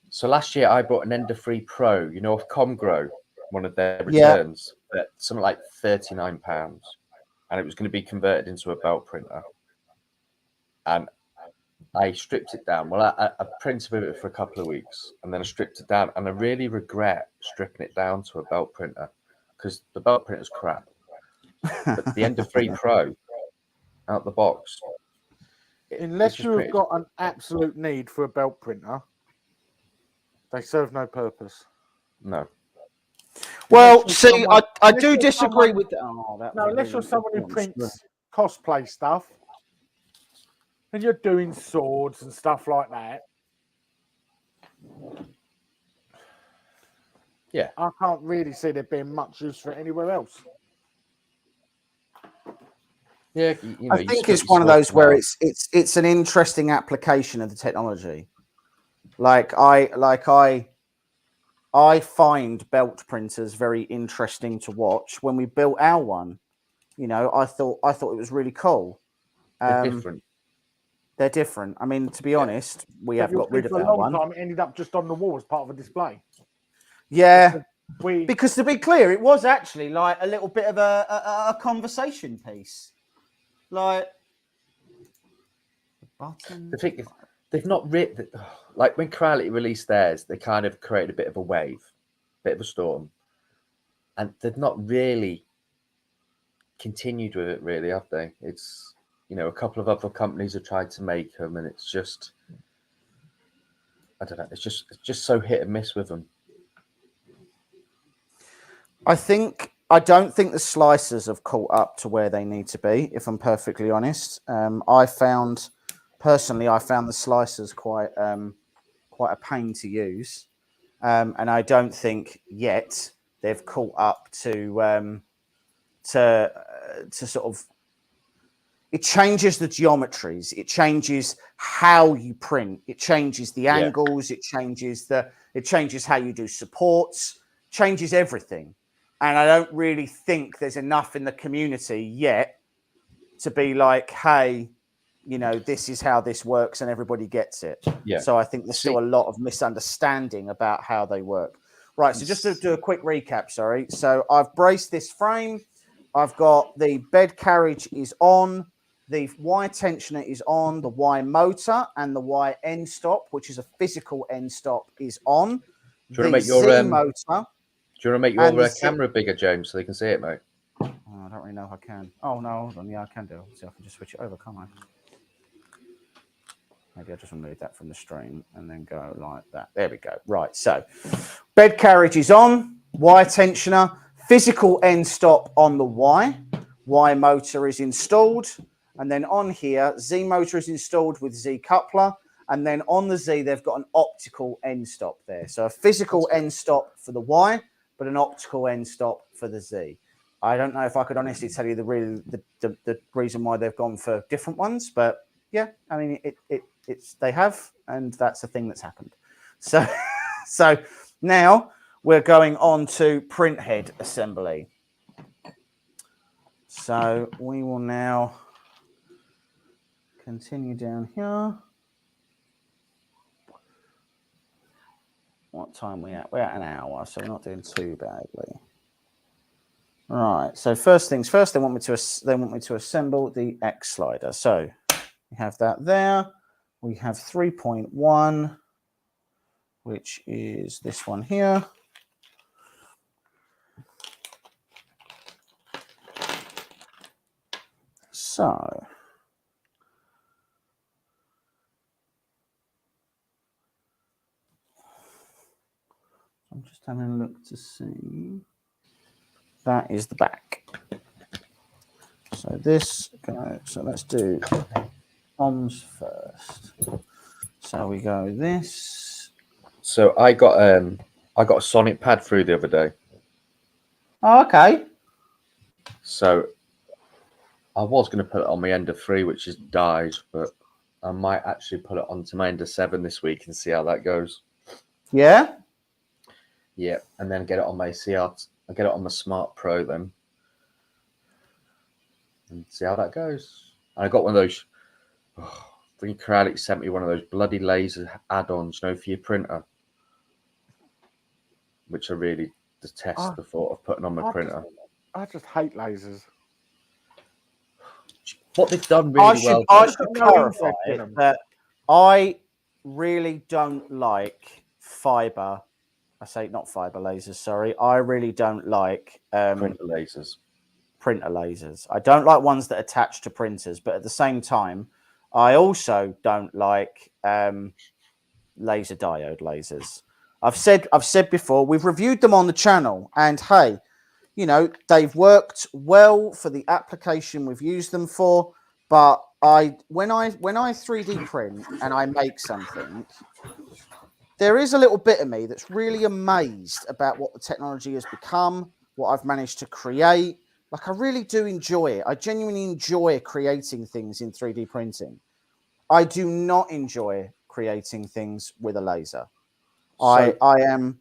So last year I bought an Ender 3 Pro, off Comgrow, one of their returns, at something like £39. And it was going to be converted into a belt printer. And I stripped it down. Well, I printed with it for a couple of weeks, and then I stripped it down. And I really regret stripping it down to a belt printer because the belt printer's crap. But the Ender 3 Pro, out the box. Unless you've got an absolute need for a belt printer, They serve no purpose. No. Well, Unless see, you're someone- I unless do you're disagree someone- with that. Oh, that was No, a unless really you're someone who important prints cosplay stuff and you're doing swords and stuff like that. Yeah. I can't really see there being much use for it anywhere else. Yeah, I think it's one of those where it's an interesting application of the technology. I find belt printers very interesting to watch. When we built our one, I thought it was really cool. They're different. They're different. I mean, to be honest, we have got rid of for a our long one. time. It ended up just on the wall as part of a display. Yeah, We because to be clear, it was actually like a little bit of a conversation piece. Like The thing is, they've not written like when Creality released theirs, they kind of created a bit of a wave, bit of a storm, and they've not really continued with it. Really, have they? It's a couple of other companies have tried to make them, and it's just I don't know. It's just so hit and miss with them. I don't think the slicers have caught up to where they need to be, if I'm perfectly honest. I found the slicers quite a pain to use. And I don't think yet they've caught up to sort of. It changes the geometries. It changes how you print. It changes the angles. It changes how you do supports. Changes everything. And I don't really think there's enough in the community yet to be like, hey, this is how this works and everybody gets it. Yeah. So I think there's still a lot of misunderstanding about how they work. Right. So just to do a quick recap, sorry. So I've braced this frame. I've got the bed carriage is on. The Y tensioner is on. The Y motor and the Y end stop, which is a physical end stop, is on. Do you want to make your Z motor. Do you want to make your camera bigger, James, so they can see it, mate? Oh, I don't really know if I can. Oh no, hold on. Yeah, I can do. See, I can just switch it over, can't I? Maybe I'll just remove that from the stream and then go like that. There we go. Right. So, bed carriage is on. Y tensioner. Physical end stop on the Y. Y motor is installed. And then on here, Z motor is installed with Z coupler. And then on the Z, they've got an optical end stop there. So a physical end stop for the Y, but an optical end stop for the Z. I don't know if I could honestly tell you the reason why they've gone for different ones, but yeah, I mean they have, and that's the thing that's happened. So now we're going on to print head assembly. So we will now continue down here. What time are we at? We're at an hour, so we're not doing too badly. Right. So first things first, they want me to assemble the X slider. So we have that there. We have 3.1, which is this one here. So I'm just having a look to see. That is the back. So this goes. So let's do OMS first. So we go this. So I got a Sonic pad through the other day. Oh, okay. So I was going to put it on my Ender 3, which is died, but I might actually put it onto my Ender 7 this week and see how that goes. Yeah. Yeah, and then get it on my CR. I'll get it on the Smart Pro then, and see how that goes. And I got one of those. Freaking Creality sent me one of those bloody laser add-ons, for your printer, which I really detest the thought of putting on my printer. I just hate lasers. What they've done really well. I should clarify that I really don't like fiber. I say not fiber lasers. Sorry, I really don't like Printer lasers. Printer lasers. I don't like ones that attach to printers, but at the same time, I also don't like laser diode lasers. I've said before, we've reviewed them on the channel, and hey, you know, they've worked well for the application we've used them for. But when I 3D print and I make something, there is a little bit of me that's really amazed about what the technology has become, what I've managed to create. Like, I really do enjoy it. I genuinely enjoy creating things in 3D printing. I do not enjoy creating things with a laser. I am.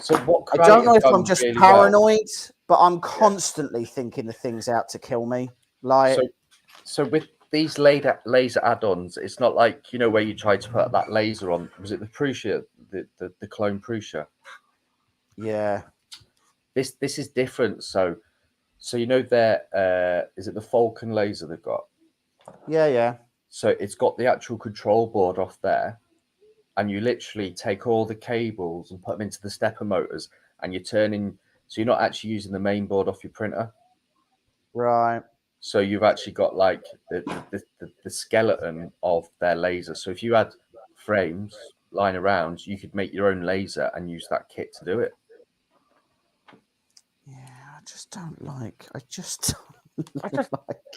So what I don't know creative if I'm done just really paranoid, but I'm constantly thinking the things out to kill me. Like, so with these laser add-ons, it's not like, you know, where you try to put that laser on. Was it the Prusa, the clone Prusa? yeah, This is different. So you know, there is it the Falcon laser they've got? yeah. So it's got the actual control board off there, and you literally take all the cables and put them into the stepper motors, and you're turning. So you're not actually using the main board off your printer. Right. So you've actually got like the skeleton of their laser. So if you had frames lying around, you could make your own laser and use that kit to do it. Yeah, I just don't like. I just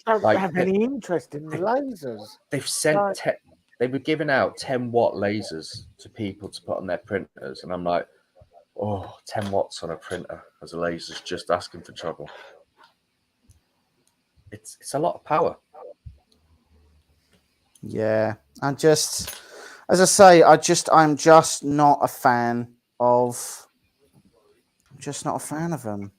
don't Like have any interest in the lasers. they've sent Right. they were giving out 10-watt lasers to people to put on their printers, and I'm like, oh, 10 watts on a printer as a laser is just asking for trouble. It's a lot of power. Yeah, I'm just, as I say, I'm just not a fan of. I'm just not a fan of them.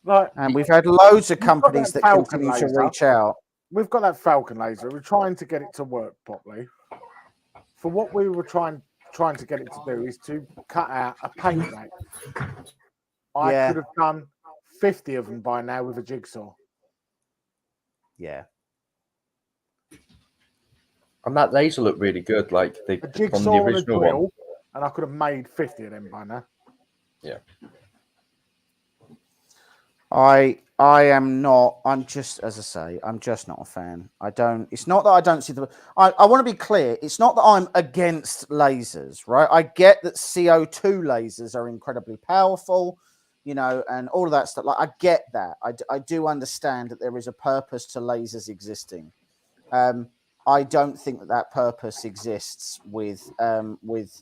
Like, And we've had loads of We've got companies that that Falcon continue to laser. reach out. we've got that Falcon laser. We're trying to get it to work properly. For what we were trying to get it to do is to cut out a paint rack. I Yeah. could have done 50 of them by now with a jigsaw. Yeah. And that laser looked really good, like A from the jigsaw and a original drill, one. and I could have made 50 of them by now. Yeah. I am not. I'm just, as I say, I'm just not a fan. I don't. It's not that I don't see the. I want to be clear. It's not that I'm against lasers, right? I get that CO2 lasers are incredibly powerful, you know, and all of that stuff. Like, I get that. I do understand that there is a purpose to lasers existing. I don't think that purpose exists with laser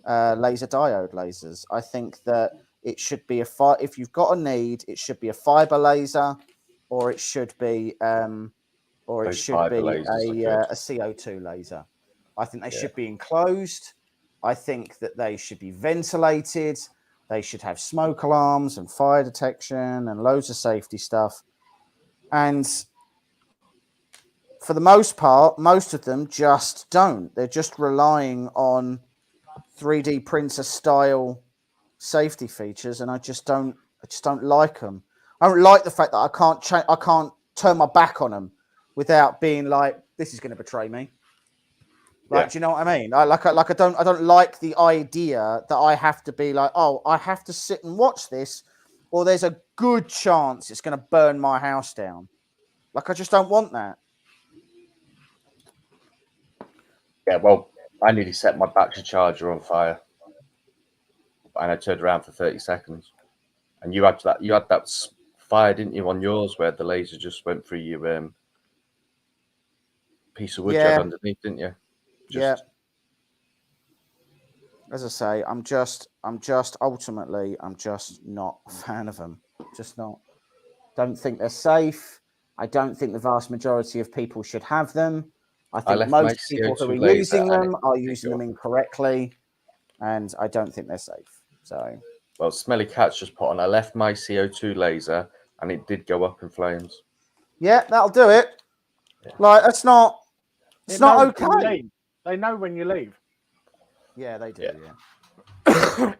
diode lasers. I think that it should be if you've got a need, it should be a fiber laser, or it should be a CO2 laser. I think they should be enclosed. I think that they should be ventilated. They should have smoke alarms and fire detection and loads of safety stuff. And for the most part, most of them just don't. They're just relying on 3D printer style safety features, and I just don't like them. I don't like the fact that I can't turn my back on them without being like, this is going to betray me. Like, do you know what I mean? I don't like the idea that I have to be like, oh, I have to sit and watch this, or there's a good chance it's going to burn my house down. Like, I just don't want that. Yeah, well, I nearly set my battery charger on fire, and I turned around for 30 seconds. And you had that fire, didn't you, on yours, where the laser just went through your piece of wood you had underneath, didn't you? Yeah. As I say, I'm just ultimately, I'm just not a fan of them. Just not. Don't think they're safe. I don't think the vast majority of people should have them. I think most people who are using them are using them incorrectly, and I don't think they're safe. So, well, Smelly Cat's just put on. I left my CO2 laser, and it did go up in flames. Yeah, that'll do it. Yeah. Like, that's not. It's not okay. They know when you leave. Yeah, they do. Yeah.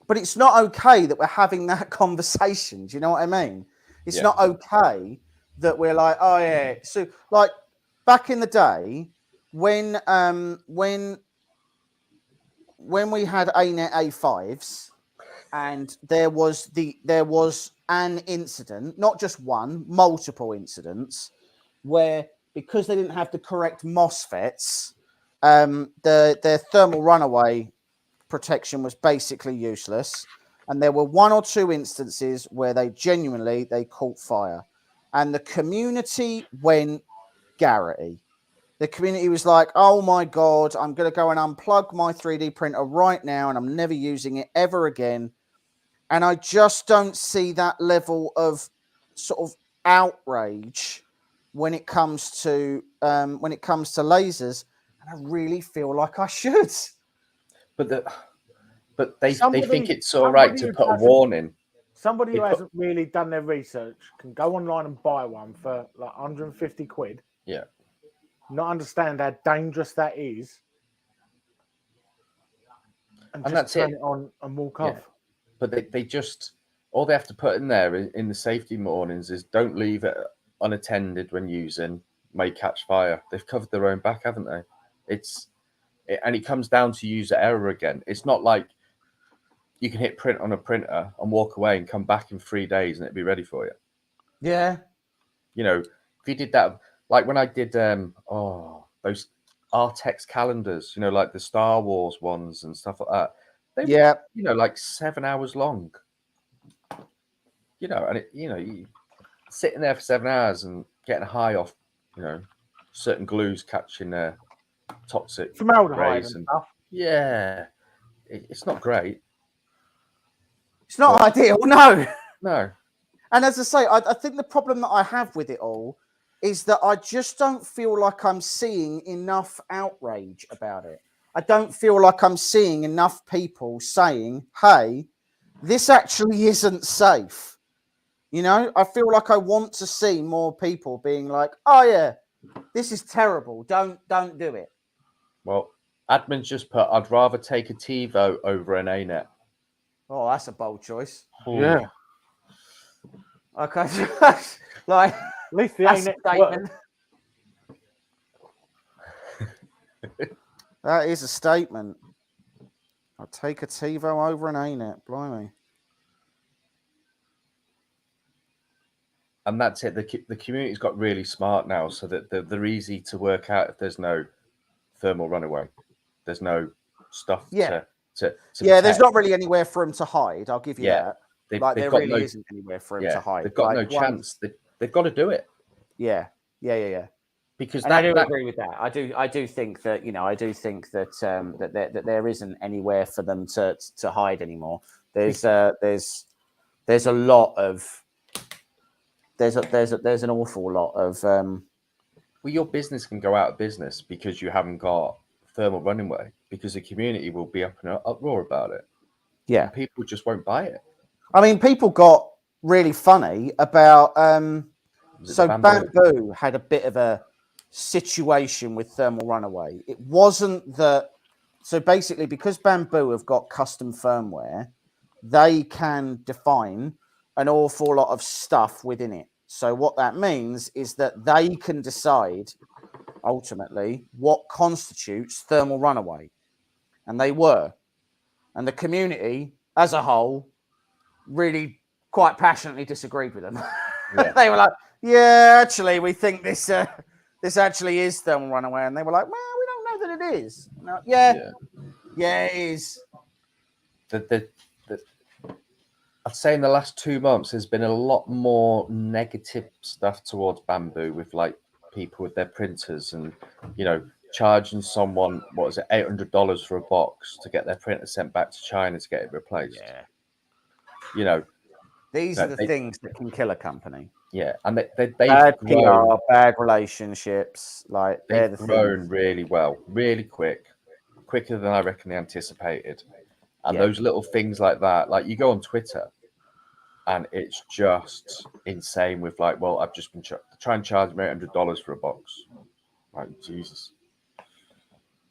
But it's not okay that we're having that conversation. Do you know what I mean? It's not okay that we're like, oh yeah. So, like, back in the day, when we had ANET A5s, and there was an incident, not just one, multiple incidents, where because they didn't have the correct MOSFETs, their thermal runaway protection was basically useless, and there were one or two instances where they caught fire, and the community went Garrity. The community was like, oh my God, I'm going to go and unplug my 3D printer right now and I'm never using it ever again. And I just don't see that level of sort of outrage when it comes to lasers. And I really feel like I should. But they think it's all right to put a warning. Somebody who hasn't really done their research can go online and buy one for like 150 quid. Yeah. Not understand how dangerous that is, and just that's turn it it on and walk off. But they just, all they have to put in there in the safety warnings is don't leave it unattended when using, may catch fire. They've covered their own back, haven't they? And it comes down to user error again. It's not like you can hit print on a printer and walk away and come back in 3 days and it'd be ready for you. Yeah. You know, if you did that, like when I did those Artex calendars, you know, like the Star Wars ones and stuff like that. They were, you know, like 7 hours long. You know, and you sitting there for 7 hours and getting high off, you know, certain glues catching toxic formaldehyde rays and stuff. Yeah, it's not great. It's not ideal, no. No. And as I say, I think the problem that I have with it all is that I just don't feel like I'm seeing enough outrage about it. I don't feel like I'm seeing enough people saying, hey, this actually isn't safe. You know, I feel like I want to see more people being like, oh yeah, this is terrible. Don't do it. Well, admin's just put, I'd rather take a TiVo over an ANET. Oh, that's a bold choice. Yeah. Okay. Like, at least the ANET statement. That is a statement. I'll take a TiVo over an ANET. Blimey. And that's it. The community's got really smart now, so that they're easy to work out if there's no thermal runaway. There's no stuff to there's not really anywhere for them to hide. I'll give you that. There got really isn't anywhere for them to hide. They've got no chance. They've got to do it. Yeah. Because I do agree with that. I do think that that there isn't anywhere for them to hide anymore. There's an awful lot of well, your business can go out of business because you haven't got thermal runaway, because the community will be up in an uproar about it. Yeah, and people just won't buy it. I mean, people got really funny about Bamboo had a bit of a situation with thermal runaway. It wasn't that. So basically, because Bamboo have got custom firmware, they can define an awful lot of stuff within it. So what that means is that they can decide ultimately what constitutes thermal runaway. And they were. And the community as a whole really quite passionately disagreed with them. Yeah. They were like, yeah, actually, we think this actually is thermal runaway. And they were like, well, we don't know that it is. No, yeah, it is. I'd say in the last 2 months, there's been a lot more negative stuff towards Bamboo with like people with their printers and, you know, charging someone, what is it, $800 for a box to get their printer sent back to China to get it replaced. Yeah. You know, these are the things that can kill a company. Yeah. And they've bad grown, PR, bad relationships. Like they've grown really well, really quicker than I reckon they anticipated. And those little things like that, like you go on Twitter and it's just insane with like, well, I've just been trying to charge me $800 for a box. Like, Jesus.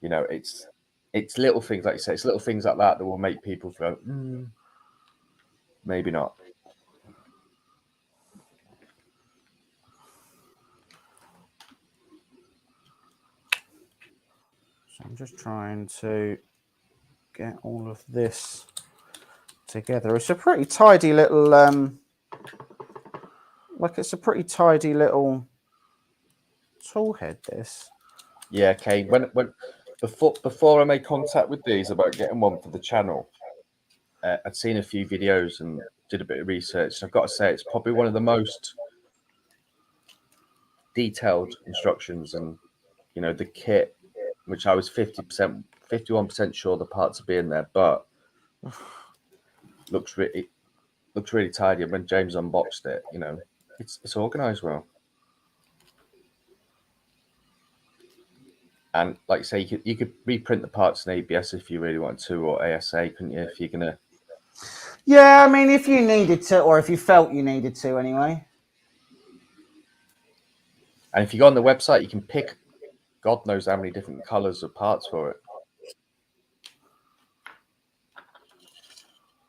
You know, it's little things, like you say, it's little things like that that will make people go, maybe not. So I'm just trying to get all of this together. It's a pretty tidy little tool head, this. Yeah, Kane. When before I made contact with these about getting one for the channel, I'd seen a few videos and did a bit of research. I've got to say, it's probably one of the most detailed instructions, and the kit, which I was 51% sure the parts are being there, but looks really tidy. And when James unboxed it, it's organized well. And like you say, you could reprint the parts in ABS if you really want to, or ASA, couldn't you? If you're gonna. Yeah, I mean, if you needed to, or if you felt you needed to, anyway. And if you go on the website, you can pick God knows how many different colors of parts for it.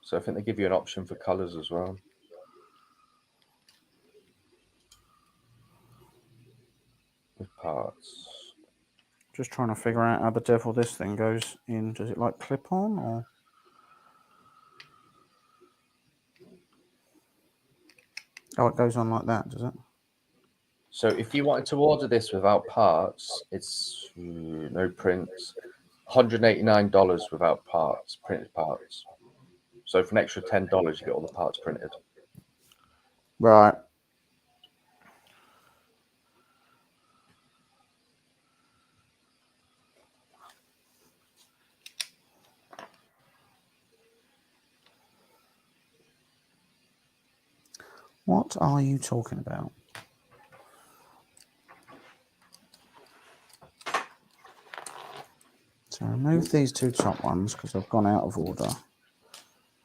So I think they give you an option for colors as well. With parts. Just trying to figure out how the devil this thing goes in. Does it like clip on or? Oh, it goes on like that, does it? So if you wanted to order this without parts, it's no prints, $189 without parts, printed parts. So for an extra $10, you get all the parts printed. Right. What are you talking about? So remove these two top ones because I've gone out of order.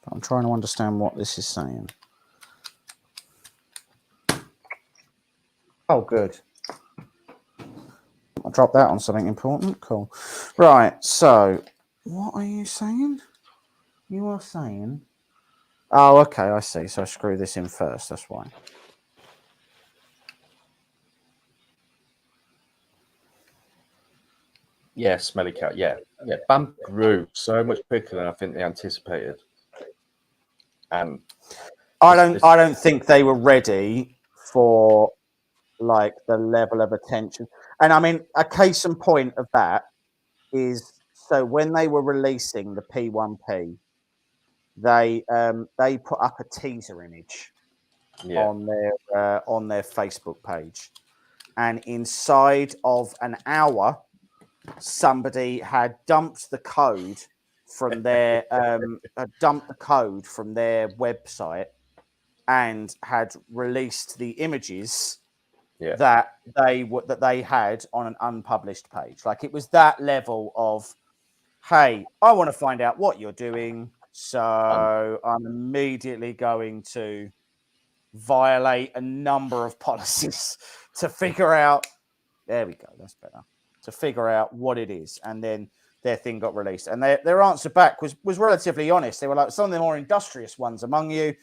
But I'm trying to understand what this is saying. Oh, good. I dropped that on something important. Cool. Right. So what are you saying? You are saying... Oh, okay. I see. So I screw this in first. That's why. Yeah, smelly cat. Yeah. BAM grew so much quicker than I think they anticipated. And I don't think they were ready for like the level of attention. And I mean, a case in point of that is, so when they were releasing the P1P, they put up a teaser image on their Facebook page, and inside of an hour, somebody had dumped the code from their website and had released the images that they had on an unpublished page. Like, it was that level of, hey, I want to find out what you're doing, so I'm immediately going to violate a number of policies to figure out. There we go. That's better. To figure out what it is, and then their thing got released, and their answer back was relatively honest. They were like, some of the more industrious ones among you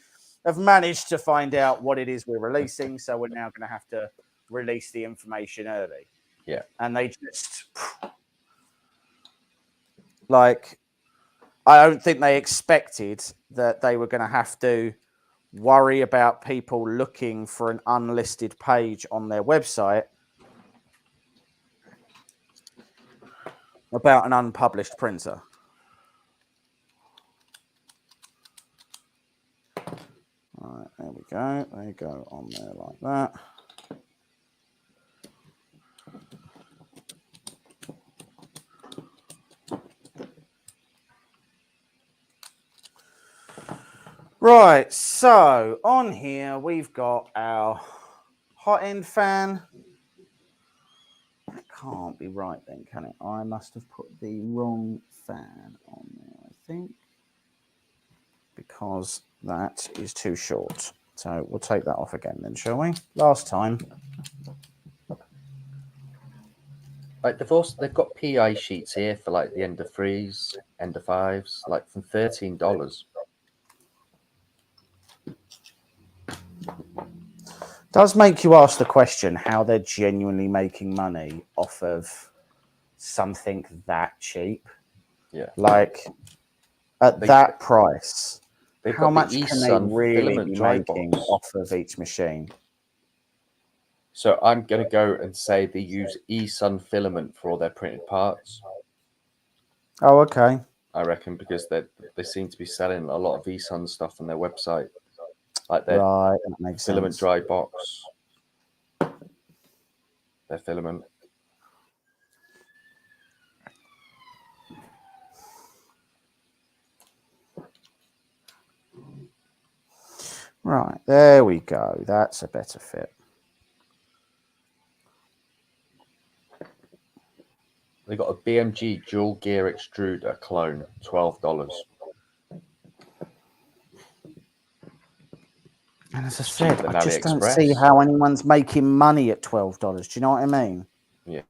have managed to find out what it is we're releasing, so we're now going to have to release the information early. Yeah. And they just, like, I don't think they expected that they were going to have to worry about people looking for an unlisted page on their website about an unpublished printer. All right, there we go. They go on there like that. Right, so on here we've got our hot end fan. That can't be right then, can it? I must have put the wrong fan on there, I think, because that is too short. So we'll take that off again then, shall we? Last time. Like they've got PI sheets here for like the end of 3s, end of 5s, like from $13. Does make you ask the question how they're genuinely making money off of something that cheap. Yeah. Like, at that price, how much can they really be making off of each machine? So I'm going to go and say they use eSun filament for all their printed parts. Oh, okay. I reckon, because they seem to be selling a lot of VSUN stuff on their website, like their Right, that makes filament sense. dry box, their filament. Right, there we go. That's a better fit. They got a BMG dual gear extruder clone, $12. And as I It's said, cheaper than I just don't see AliExpress. how anyone's making money at $12. Do you know what I mean? Yeah.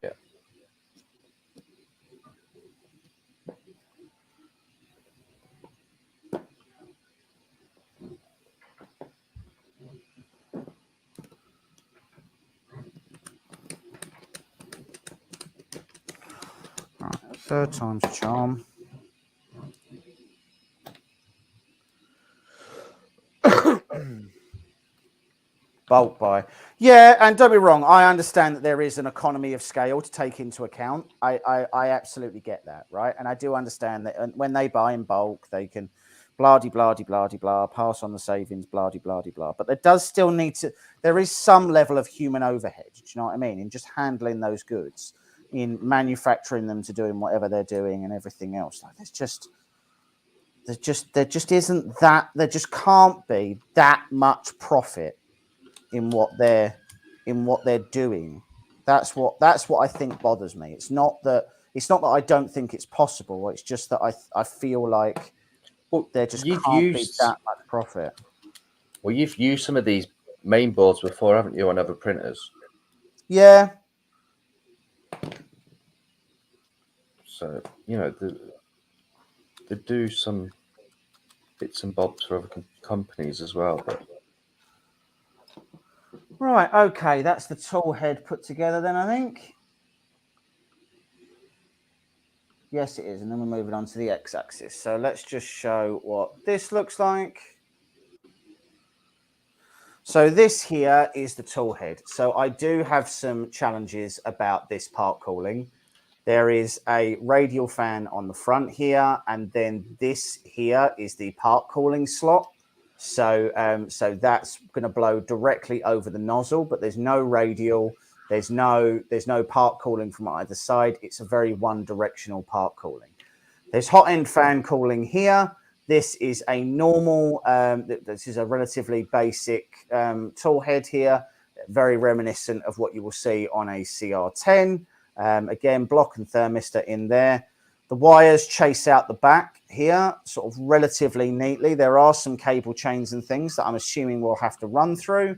Right, third time's a charm. Bulk buy. Yeah, and don't be wrong, I understand that there is an economy of scale to take into account. I absolutely get that, right? And I do understand that when they buy in bulk, they can blah, pass on the savings, blah, blah. But there does still need to, there is some level of human overhead, do you know what I mean? In just handling those goods, in manufacturing them to doing whatever they're doing and everything else. Like, there just isn't that, there just can't be that much profit in what they're doing. That's what I think bothers me. It's not that I don't think it's possible. It's just that I feel like there just can't be that much profit. Well, you've used some of these main boards before, haven't you, on other printers? Yeah. So, you know, they do some bits and bobs for other companies as well. But Right. Okay. That's the tool head put together. Then I think. Yes, it is. And then we're moving on to the x-axis. So let's just show what this looks like. So this here is the tool head. So I do have some challenges about this part cooling. There is a radial fan on the front here, and then this here is the part cooling slot. So that's going to blow directly over the nozzle, but there's no radial. There's no part cooling from either side. It's a very one-directional part cooling. There's hot end fan cooling here. This is a normal, this is a relatively basic tool head here, very reminiscent of what you will see on a CR10. Again, block and thermistor in there. The wires chase out the back here, sort of relatively neatly. There are some cable chains and things that I'm assuming we'll have to run through.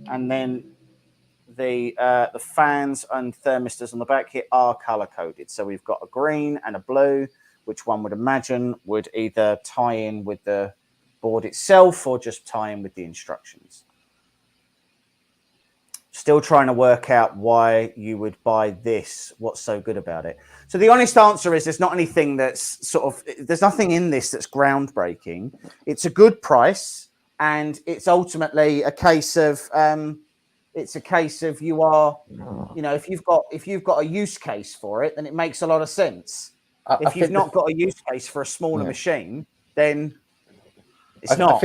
And then the fans and thermistors on the back here are color coded. So we've got a green and a blue, which one would imagine would either tie in with the board itself or just tie in with the instructions. Still trying to work out why you would buy this. What's so good about it? So the honest answer is there's not anything that's there's nothing in this that's groundbreaking. It's a good price, and it's ultimately a case of you are, you know, if you've got a use case for it, then it makes a lot of sense. If you've not got a use case for a smaller machine, then it's not.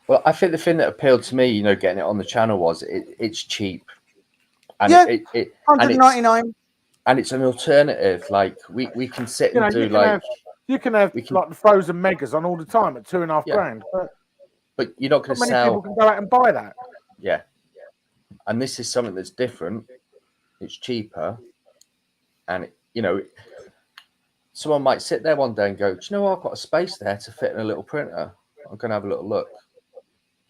Well, I think the thing that appealed to me, you know, getting it on the channel was it's cheap, and it $199, and it's an alternative. Like we can sit and do you can have like the frozen megas on all the time at $2.5 grand, but you're not going to sell. People can go out and buy that. Yeah, and this is something that's different. It's cheaper, and you know, someone might sit there one day and go, "Do you know what? I've got a space there to fit in a little printer. I'm going to have a little look."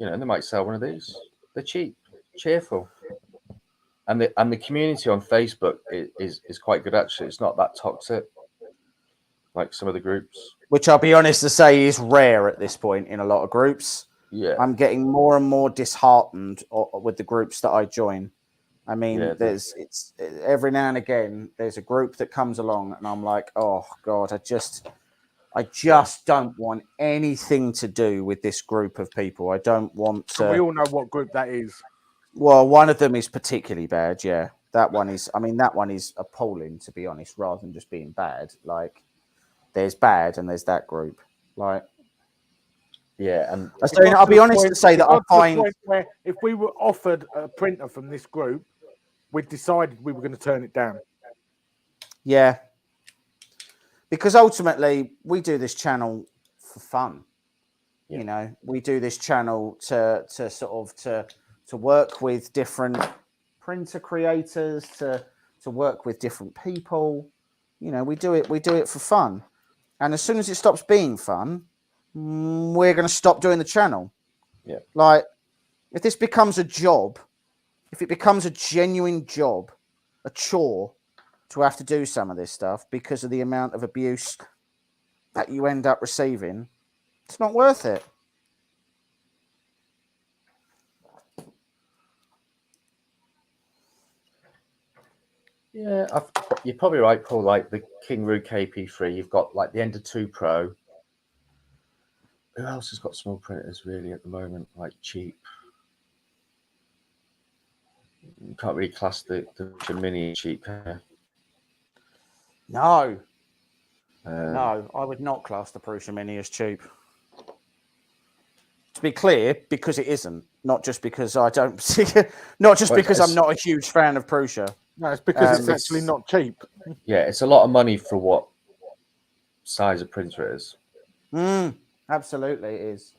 You know, and they might sell one of these. They're cheap, cheerful, and the community on Facebook is quite good actually. It's not that toxic like some of the groups. Which I'll be honest to say is rare at this point in a lot of groups. Yeah, I'm getting more and more disheartened with the groups that I join. I mean, it's every now and again there's a group that comes along, and I'm like, oh God, I just don't want anything to do with this group of people. I don't want to. We all know what group that is. Well, one of them is particularly bad. Yeah, that one is. I mean, that one is appalling, to be honest, rather than just being bad. Like, there's bad and there's that group. Like, Yeah, and so I'll be honest to say that I find where if we were offered a printer from this group, we decided we were going to turn it down. Yeah, because ultimately we do this channel for fun. Yeah. You know, we do this channel to work with different printer creators, to work with different people. You know, we do it for fun. And as soon as it stops being fun, we're going to stop doing the channel. Yeah. Like, if this becomes a job, if it becomes a genuine job, a chore to have to do some of this stuff because of the amount of abuse that you end up receiving, it's not worth it. yeah, you're probably right, Paul. Like the Kingroo KP3, you've got like the Ender 2 Pro. Who else has got small printers really at the moment? Like cheap. You can't really class the Mini cheap. No, no, I would not class the Prusa Mini as cheap. To be clear, because it isn't, not just because I don't, not just because I'm not a huge fan of Prusa. No, it's because it's actually not cheap. Yeah, it's a lot of money for what size of printer it is. Absolutely, it is.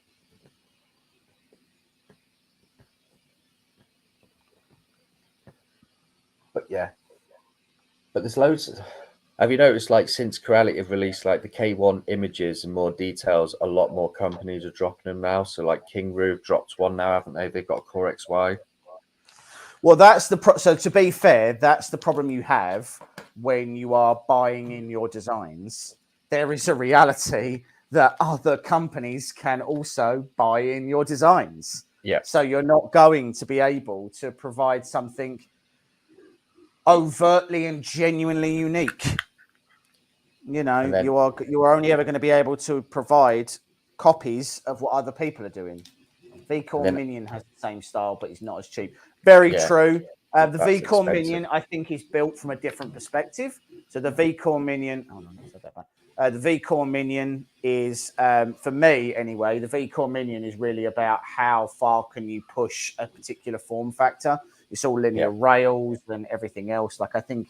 But yeah, but there's loads. Have you noticed, like, since Corellic have released like the K1 images and more details, a lot more companies are dropping them now. So like Kingroo have dropped one now, haven't they? They've got a Core XY. Well, that's the so to be fair, that's the problem you have when you are buying in your designs. There is a reality that other companies can also buy in your designs. Yeah. So you're not going to be able to provide something overtly and genuinely unique. You know, then, you are only ever going to be able to provide copies of what other people are doing. VCore Minion has the same style, but it's not as cheap. Very true. The VCore Minion, I think, is built from a different perspective. So the VCore Minion, the VCore Minion is, for me anyway, the VCore Minion is really about how far can you push a particular form factor. It's all linear rails and everything else. Like I think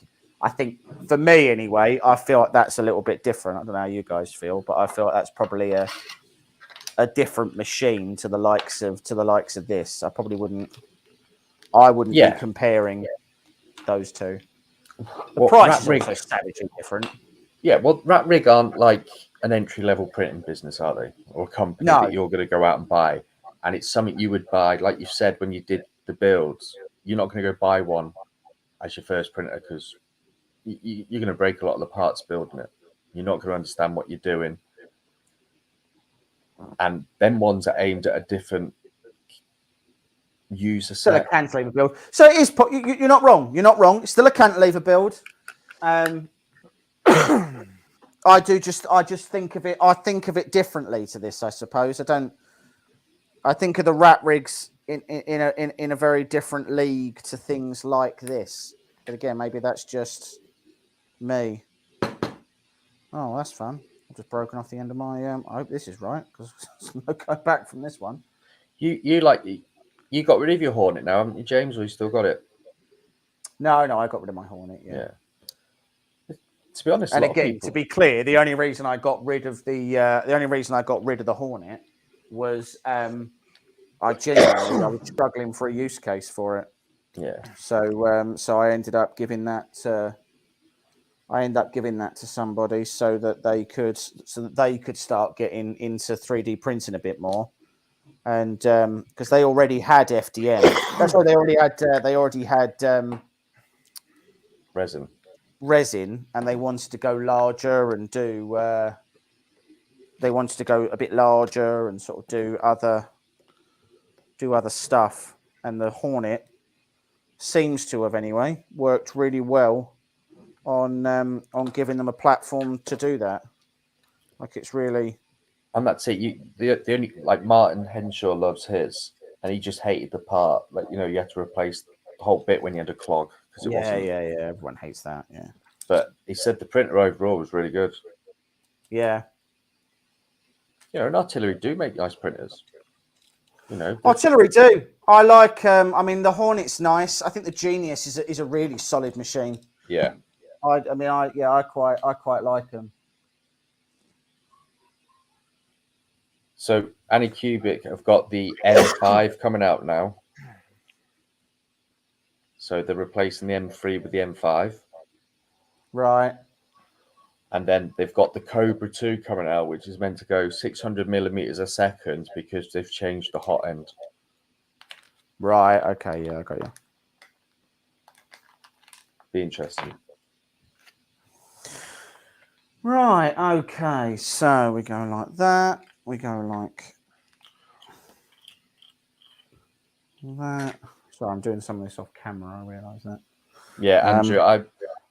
for me anyway, I feel like that's a little bit different. I don't know how you guys feel, but I feel like that's probably a different machine to the likes of this. I probably wouldn't be comparing those two. The price is also savagely different. Yeah, well, Rat Rig aren't like an entry-level printing business, are they? Or a company that you're going to go out and buy. And it's something you would buy, like you said, when you did the builds. You're not going to go buy one as your first printer because you're going to break a lot of the parts building it. You're not going to understand what you're doing. And them ones are aimed at a different user set. Still a cantilever build. So it is. You're not wrong. You're not wrong. It's still a cantilever build. I just think of it. I think of it differently to this. I suppose I don't. I think of the Rat Rigs in a very different league to things like this. But again, maybe that's just me. Oh, that's fun. I've just broken off the end of my. I hope this is right because there's no go back from this one. You got rid of your Hornet now, haven't you, James? Or you still got it? No, I got rid of my Hornet. Yeah. To be honest, and again, to be clear, the only reason I got rid of the Hornet was I was struggling for a use case for it. Yeah. So I ended up giving that. I ended up giving that to somebody so that they could start getting into 3D printing a bit more, and because they already had FDM, that's why they already had resin, and they wanted to go larger and do. They wanted to go a bit larger and sort of do other stuff, and the Hornet seems to have anyway worked really well on giving them a platform to do that. Like it's really. And that's it. The only like Martin Henshaw loves his, and he just hated the part. Like you had to replace the whole bit when you had a clog because it wasn't. Yeah. Everyone hates that. Yeah. But he said the printer overall was really good. Yeah. You know, and Artillery do make nice printers. You know, Artillery do. I like. I mean, the Hornet's nice. I think the Genius is a really solid machine. yeah. I quite like them. So Anycubic have got the M5 coming out now. So they're replacing the M3 with the M5. Right. And then they've got the Cobra 2 coming out, which is meant to go 600 millimeters a second because they've changed the hot end. Right. Okay. Yeah, I got you. Be interesting. Right. Okay. So we go like that. We go like that. Sorry, I'm doing some of this off camera. I realise that. Yeah, Andrew,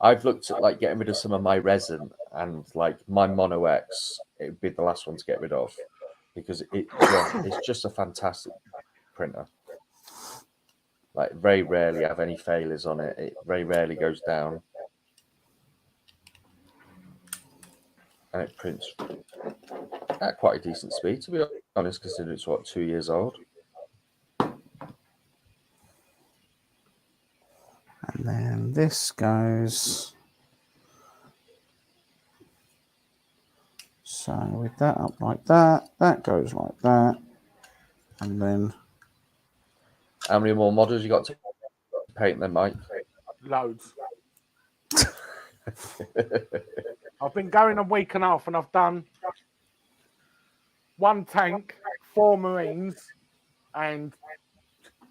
I've looked at like getting rid of some of my resin, and like my Mono X, it would be the last one to get rid of because it's just a fantastic printer. Like very rarely have any failures on it. It very rarely goes down, and it prints at quite a decent speed, to be honest, considering it's 2 years old. And then this goes. So with that up like that, that goes like that, and then How many more models you got to paint then, Mike? Loads. I've been going a week and a half, and I've done 1 tank, 4 Marines, and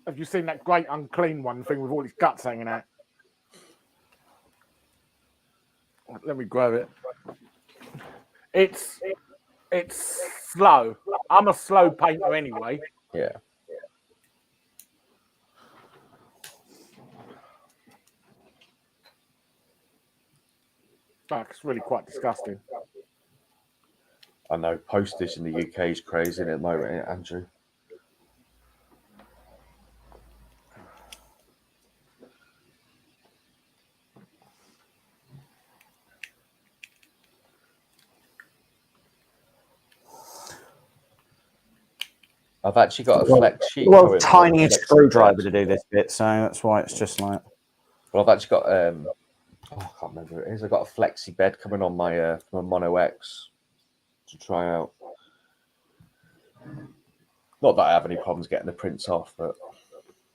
have you seen that great unclean one thing with all its guts hanging out? Let me grab it. It's slow. I'm a slow painter anyway. Yeah. Like, it's really quite disgusting. I know postage in the UK is crazy at the moment, isn't it, Andrew? I've actually got a flex sheet. well, tiniest screwdriver to do this bit, so that's why it's just like. Well, I've actually got I can't remember what it is. I've got a flexi bed coming on my Mono X to try out. Not that I have any problems getting the prints off, but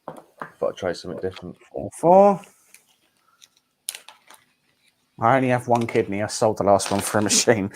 I thought I'd try something different. 4. I only have 1 kidney. I sold the last one for a machine.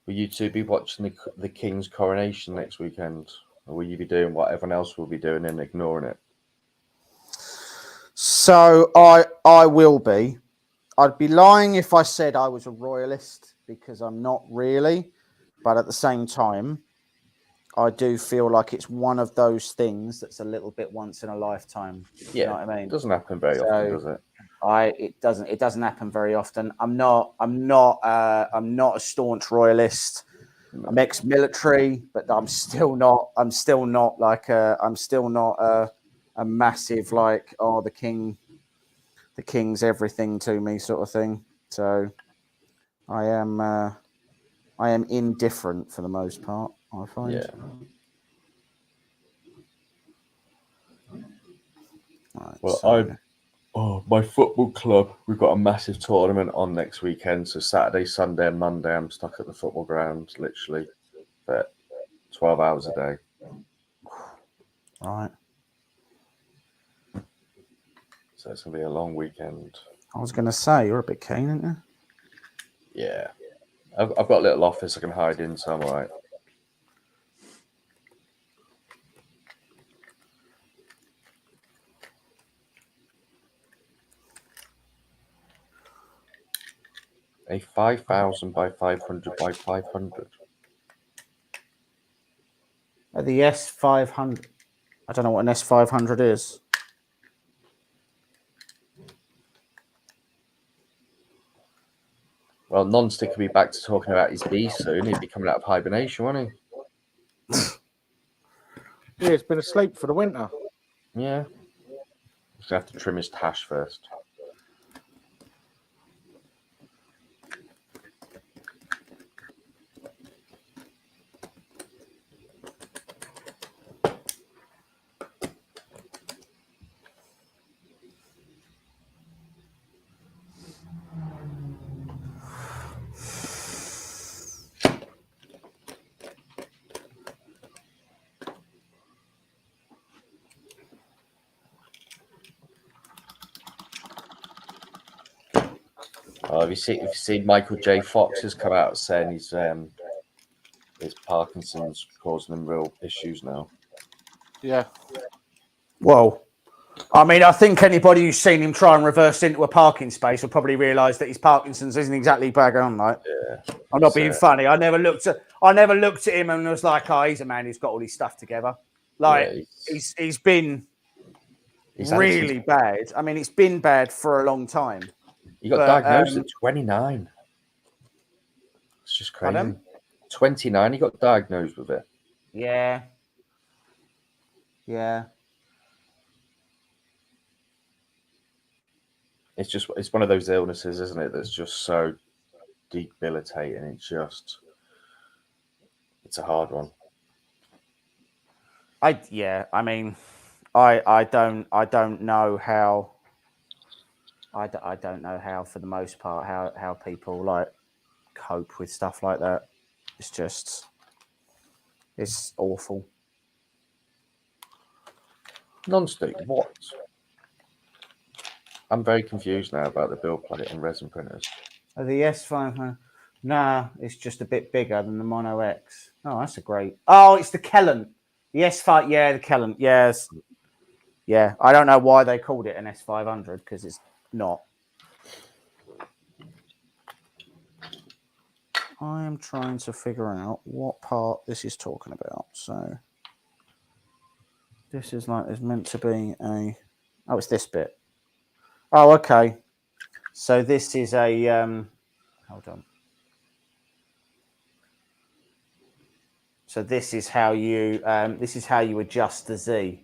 Will you two be watching the King's coronation next weekend? Or will you be doing what everyone else will be doing and ignoring it? So I will be. I'd be lying if I said I was a royalist, because I'm not really. But at the same time, I do feel like it's one of those things that's a little bit once in a lifetime. Yeah, you know what I mean? It doesn't happen very often, does it? It doesn't happen very often. I'm not a staunch royalist. No. I'm ex-military, but I'm still not a massive like, oh, the king's everything to me sort of thing. So I am indifferent for the most part, I find. Yeah. Right, Well, so my football club, we've got a massive tournament on next weekend. So Saturday, Sunday, and Monday, I'm stuck at the football ground, literally, for 12 hours a day. right. So it's going to be a long weekend. I was going to say, you're a bit keen, aren't you? Yeah. I've got a little office I can hide in, so I'm all right. A 5,000 by 500 by 500. The S500. I don't know what an S500 is. Well, Non-Stick will be back to talking about his bees soon. He'll be coming out of hibernation, won't he? Yeah, it's been asleep for the winter. Yeah. He's going to have to trim his tash first. Oh, have you seen Michael J. Fox has come out saying his Parkinson's causing him real issues now? Yeah. Well, I mean, I think anybody who's seen him try and reverse into a parking space will probably realise that his Parkinson's isn't exactly bang on. Like, Yeah. I'm not being funny. I never looked at him and was like, oh, he's a man who's got all his stuff together. Like, Yeah, he's been really bad. I mean, it's been bad for a long time. He got diagnosed at 29. It's just crazy. Pardon? 29, he got diagnosed with it. Yeah. Yeah. It's one of those illnesses, isn't it? That's just so debilitating. It's a hard one. I mean, I don't know how. I don't know how, for the most part, how people like cope with stuff like that. It's awful. Non-stick, what? I'm very confused now about the build plate and resin printers. Oh, the S500. Nah, it's just a bit bigger than the Mono X. Oh, that's a great. Oh, it's the Kellen. The S5. Yeah, the Kellen. Yes. Yeah, I don't know why they called it an S500 because it's not. I am trying to figure out what part this is talking about. So this is like, it's meant to be a. Oh, it's this bit. Oh, okay. So this is a. Hold on. So this is how you adjust the Z.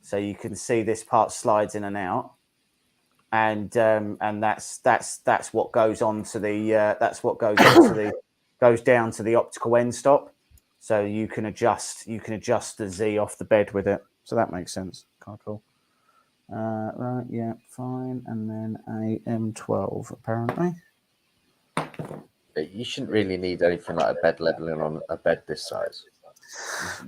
So you can see this part slides in and out, and that's what goes on to the goes down to the optical end stop. So you can adjust the Z off the bed with it. So that makes sense. Kind of cool. Right, yeah, fine. And then a M12 apparently. You shouldn't really need anything like a bed leveling on a bed this size.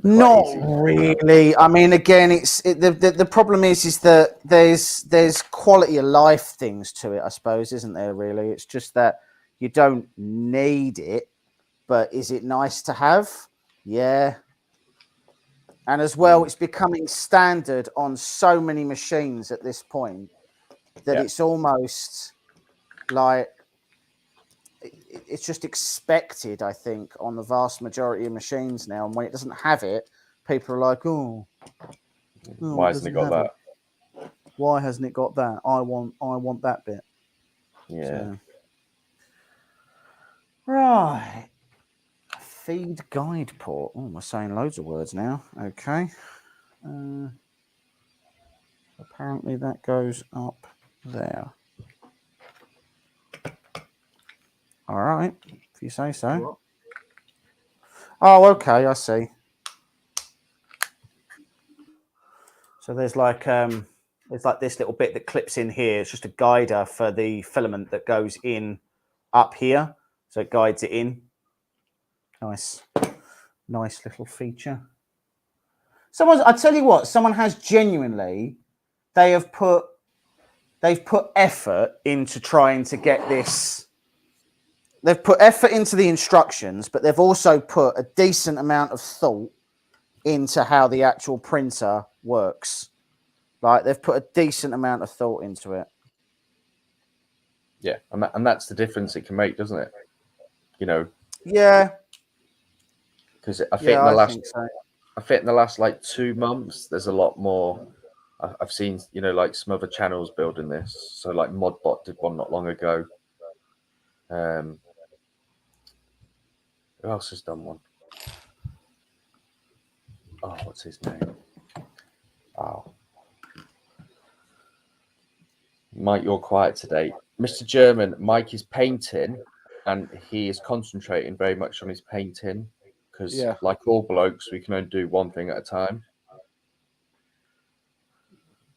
Not really. I mean, again, the problem is that there's quality of life things to it, I suppose, isn't there? Really, it's just that you don't need it, but is it nice to have? Yeah. And as well, it's becoming standard on so many machines at this point that it's almost like it's just expected, I think, on the vast majority of machines now. And when it doesn't have it, people are like, "Oh, why hasn't it got that? Why hasn't it got that? I want that bit." Yeah. So. Right. Feed guide port. Oh, we're saying loads of words now. Okay. Apparently that goes up there. All right, if you say so. Oh, okay, I see. So there's like this little bit that clips in here. It's just a guider for the filament that goes in up here. So it guides it in. Nice little feature. I tell you what, someone has genuinely, they've put effort into trying to get this. They've put effort into the instructions, but they've also put a decent amount of thought into how the actual printer works. Like, they've put a decent amount of thought into it. Yeah, and that's the difference it can make, doesn't it? You know. Yeah. Because I think think in the last like 2 months, there's a lot more. I've seen, like some other channels building this. So like Modbot did one not long ago. Who else has done one? Oh, what's his name? Oh, Mike, you're quiet today. Mr. German, Mike is painting, and he is concentrating very much on his painting because, like all blokes, we can only do one thing at a time.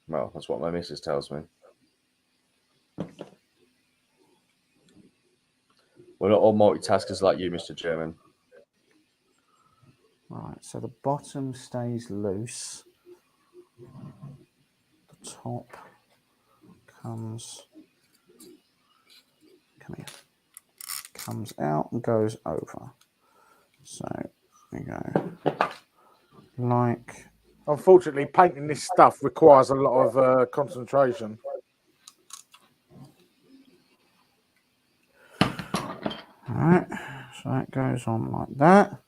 Well, that's what my missus tells me. We're not all multitaskers like you, Mr. German. Right, so the bottom stays loose. The top comes out and goes over. So there we go. Like, unfortunately, painting this stuff requires a lot of concentration. all right, so that goes on like that.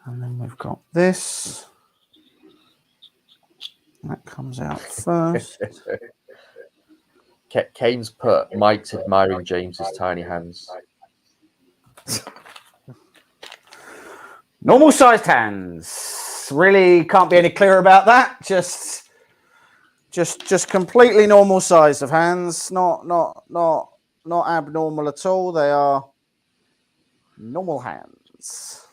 And then we've got this. That comes out first. Kane's put Mike's admiring James's tiny hands. Normal sized hands. Really can't be any clearer about that. Just completely normal size of hands. Not abnormal at all. They are normal hands.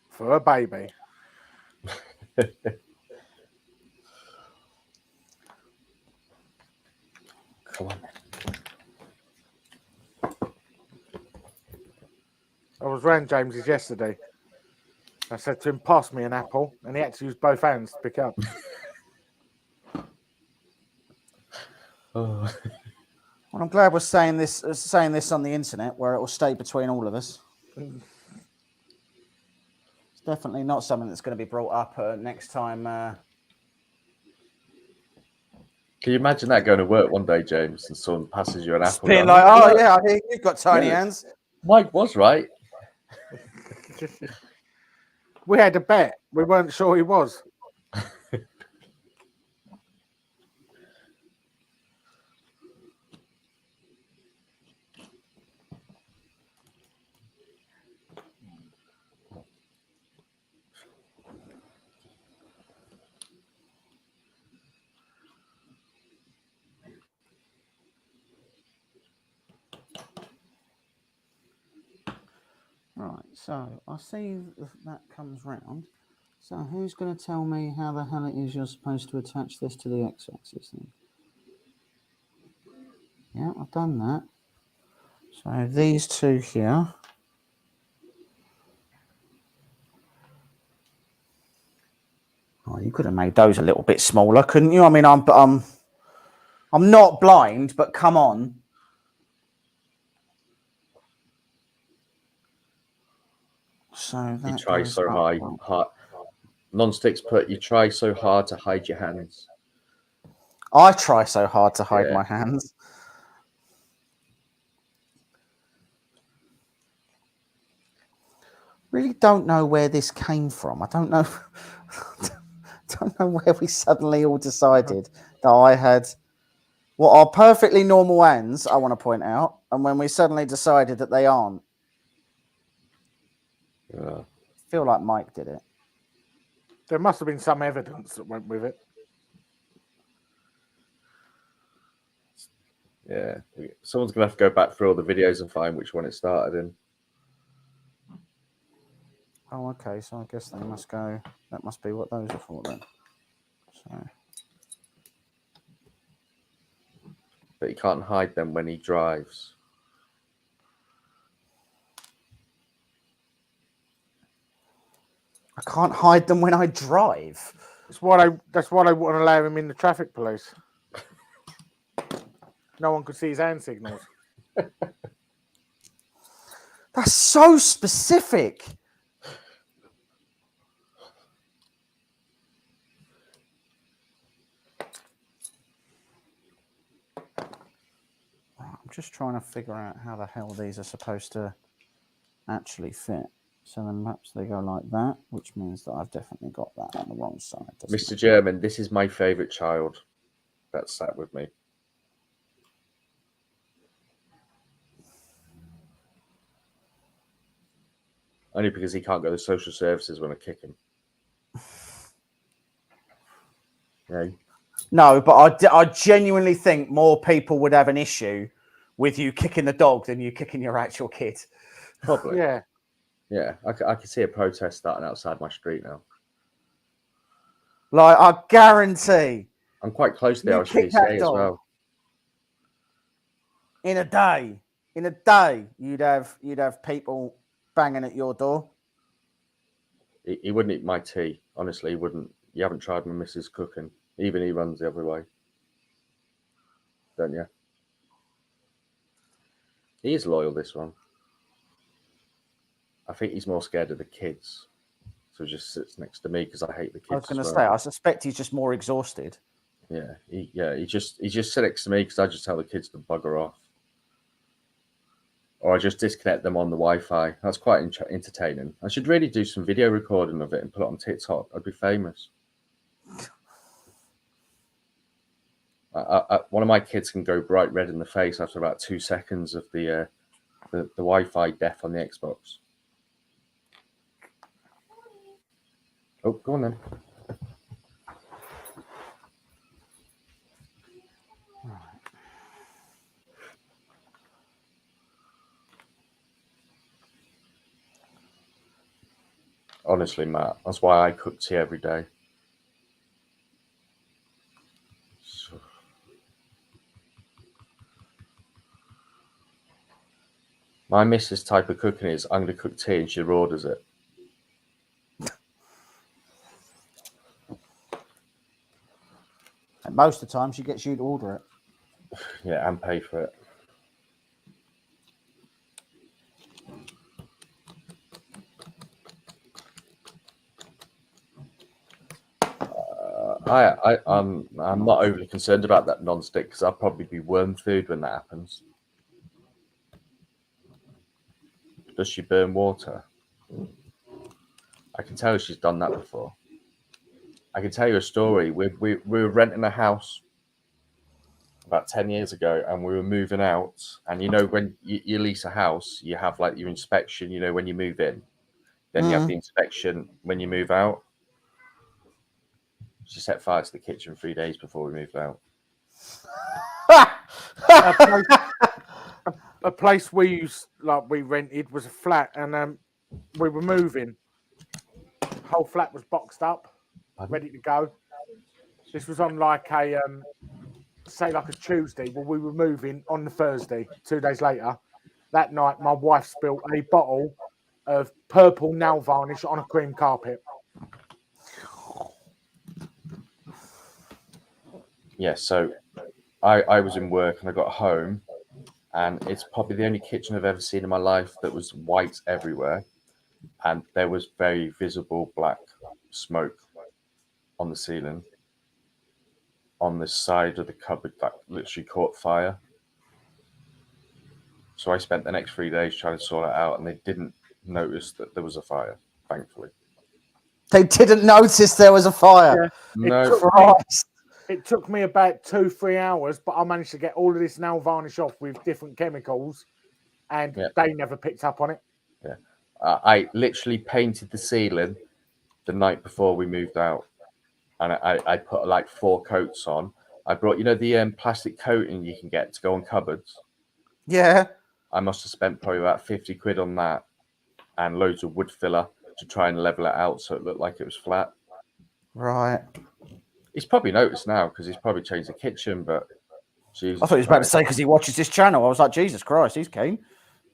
For a baby. Come on. I was round James's yesterday. I said to him, pass me an apple, and he had to use both hands to pick up. Oh. Well, I'm glad we're saying this on the internet where it will stay between all of us. It's definitely not something that's going to be brought up next time. Can you imagine that going to work one day, James, and someone passes you an apple? Being like, oh yeah, you've got tiny hands. Mike was right. We had a bet. We weren't sure he was. Right, so I see that comes round. So who's going to tell me how the hell it is you're supposed to attach this to the x-axis then? Yeah, I've done that. So these two here. Oh, you could have made those a little bit smaller, couldn't you? I mean, I'm not blind, but come on. So that You try so hard. Non-sticks put, you try so hard to hide your hands. I try so hard to hide my hands. Really don't know where this came from. I don't know. Don't know where we suddenly all decided that I had what are perfectly normal hands, I want to point out, and when we suddenly decided that they aren't. Yeah. I feel like Mike did it. There must have been some evidence that went with it. Yeah. Someone's going to have to go back through all the videos and find which one it started in. Oh, okay. So I guess they must go. That must be what those are for then. So. But he can't hide them when he drives. I can't hide them when I drive. That's why they wouldn't allow him in the traffic police. No one could see his hand signals. That's so specific. just trying to figure out how the hell these are supposed to actually fit. So then perhaps they go like that, which means that I've definitely got that on the wrong side. Mr. German, this is my favourite child that sat with me. Only because he can't go to social services when I kick him. Right. No, but I genuinely think more people would have an issue with you kicking the dog than you kicking your actual kid. Probably. Yeah. Yeah, I can see a protest starting outside my street now. Like, I guarantee. I'm quite close to the You kick that RSPCA as dog. well. In a day, you'd have people banging at your door. He wouldn't eat my tea. Honestly, he wouldn't. You haven't tried my missus cooking. Even he runs the other way. Don't you? He is loyal, this one. I think he's more scared of the kids. So he just sits next to me because I hate the kids. I was going to say, I suspect he's just more exhausted. Yeah, he just sits next to me because I just tell the kids to bugger off. Or I just disconnect them on the Wi-Fi. That's quite entertaining. I should really do some video recording of it and put it on TikTok. I'd be famous. One of my kids can go bright red in the face after about 2 seconds of the Wi-Fi death on the Xbox. Oh, go on then. Honestly, Matt, that's why I cook tea every day. So... My missus' type of cooking is I'm going to cook tea and she orders it. And most of the time, she gets you to order it. Yeah, and pay for it. I'm not overly concerned about that non-stick because I'll probably be worm food when that happens. Does she burn water? I can tell she's done that before. I can tell you a story. We were renting a house about 10 years ago and we were moving out. And you know, when you lease a house, you have like your inspection, you know, when you move in. Then you have the inspection when you move out. She set fire to the kitchen 3 days before we moved out. A place we rented was a flat, and we were moving. Whole flat was boxed up, ready to go. This was on like a say like a Tuesday. Well, we were moving on the Thursday. 2 days later, that night, my wife spilled a bottle of purple nail varnish on a cream carpet. Yeah, so I was in work and I got home, and it's probably the only kitchen I've ever seen in my life that was white everywhere, and there was very visible black smoke on the ceiling. On the side of the cupboard that literally caught fire. So I spent the next 3 days trying to sort it out, and they didn't notice that there was a fire, thankfully. They didn't notice there was a fire. Yeah, No. It took me about 2-3 hours, but I managed to get all of this nail varnish off with different chemicals, and they never picked up on it. Yeah, I literally painted the ceiling the night before we moved out, and I put like 4 coats on. I brought, you know, the plastic coating you can get to go on cupboards. Yeah. I must have spent probably about 50 quid on that, and loads of wood filler to try and level it out so it looked like it was flat. Right. He's probably noticed now because he's probably changed the kitchen, but Jesus, I thought he was about to say because he watches this channel. I was like, Jesus Christ, he's keen.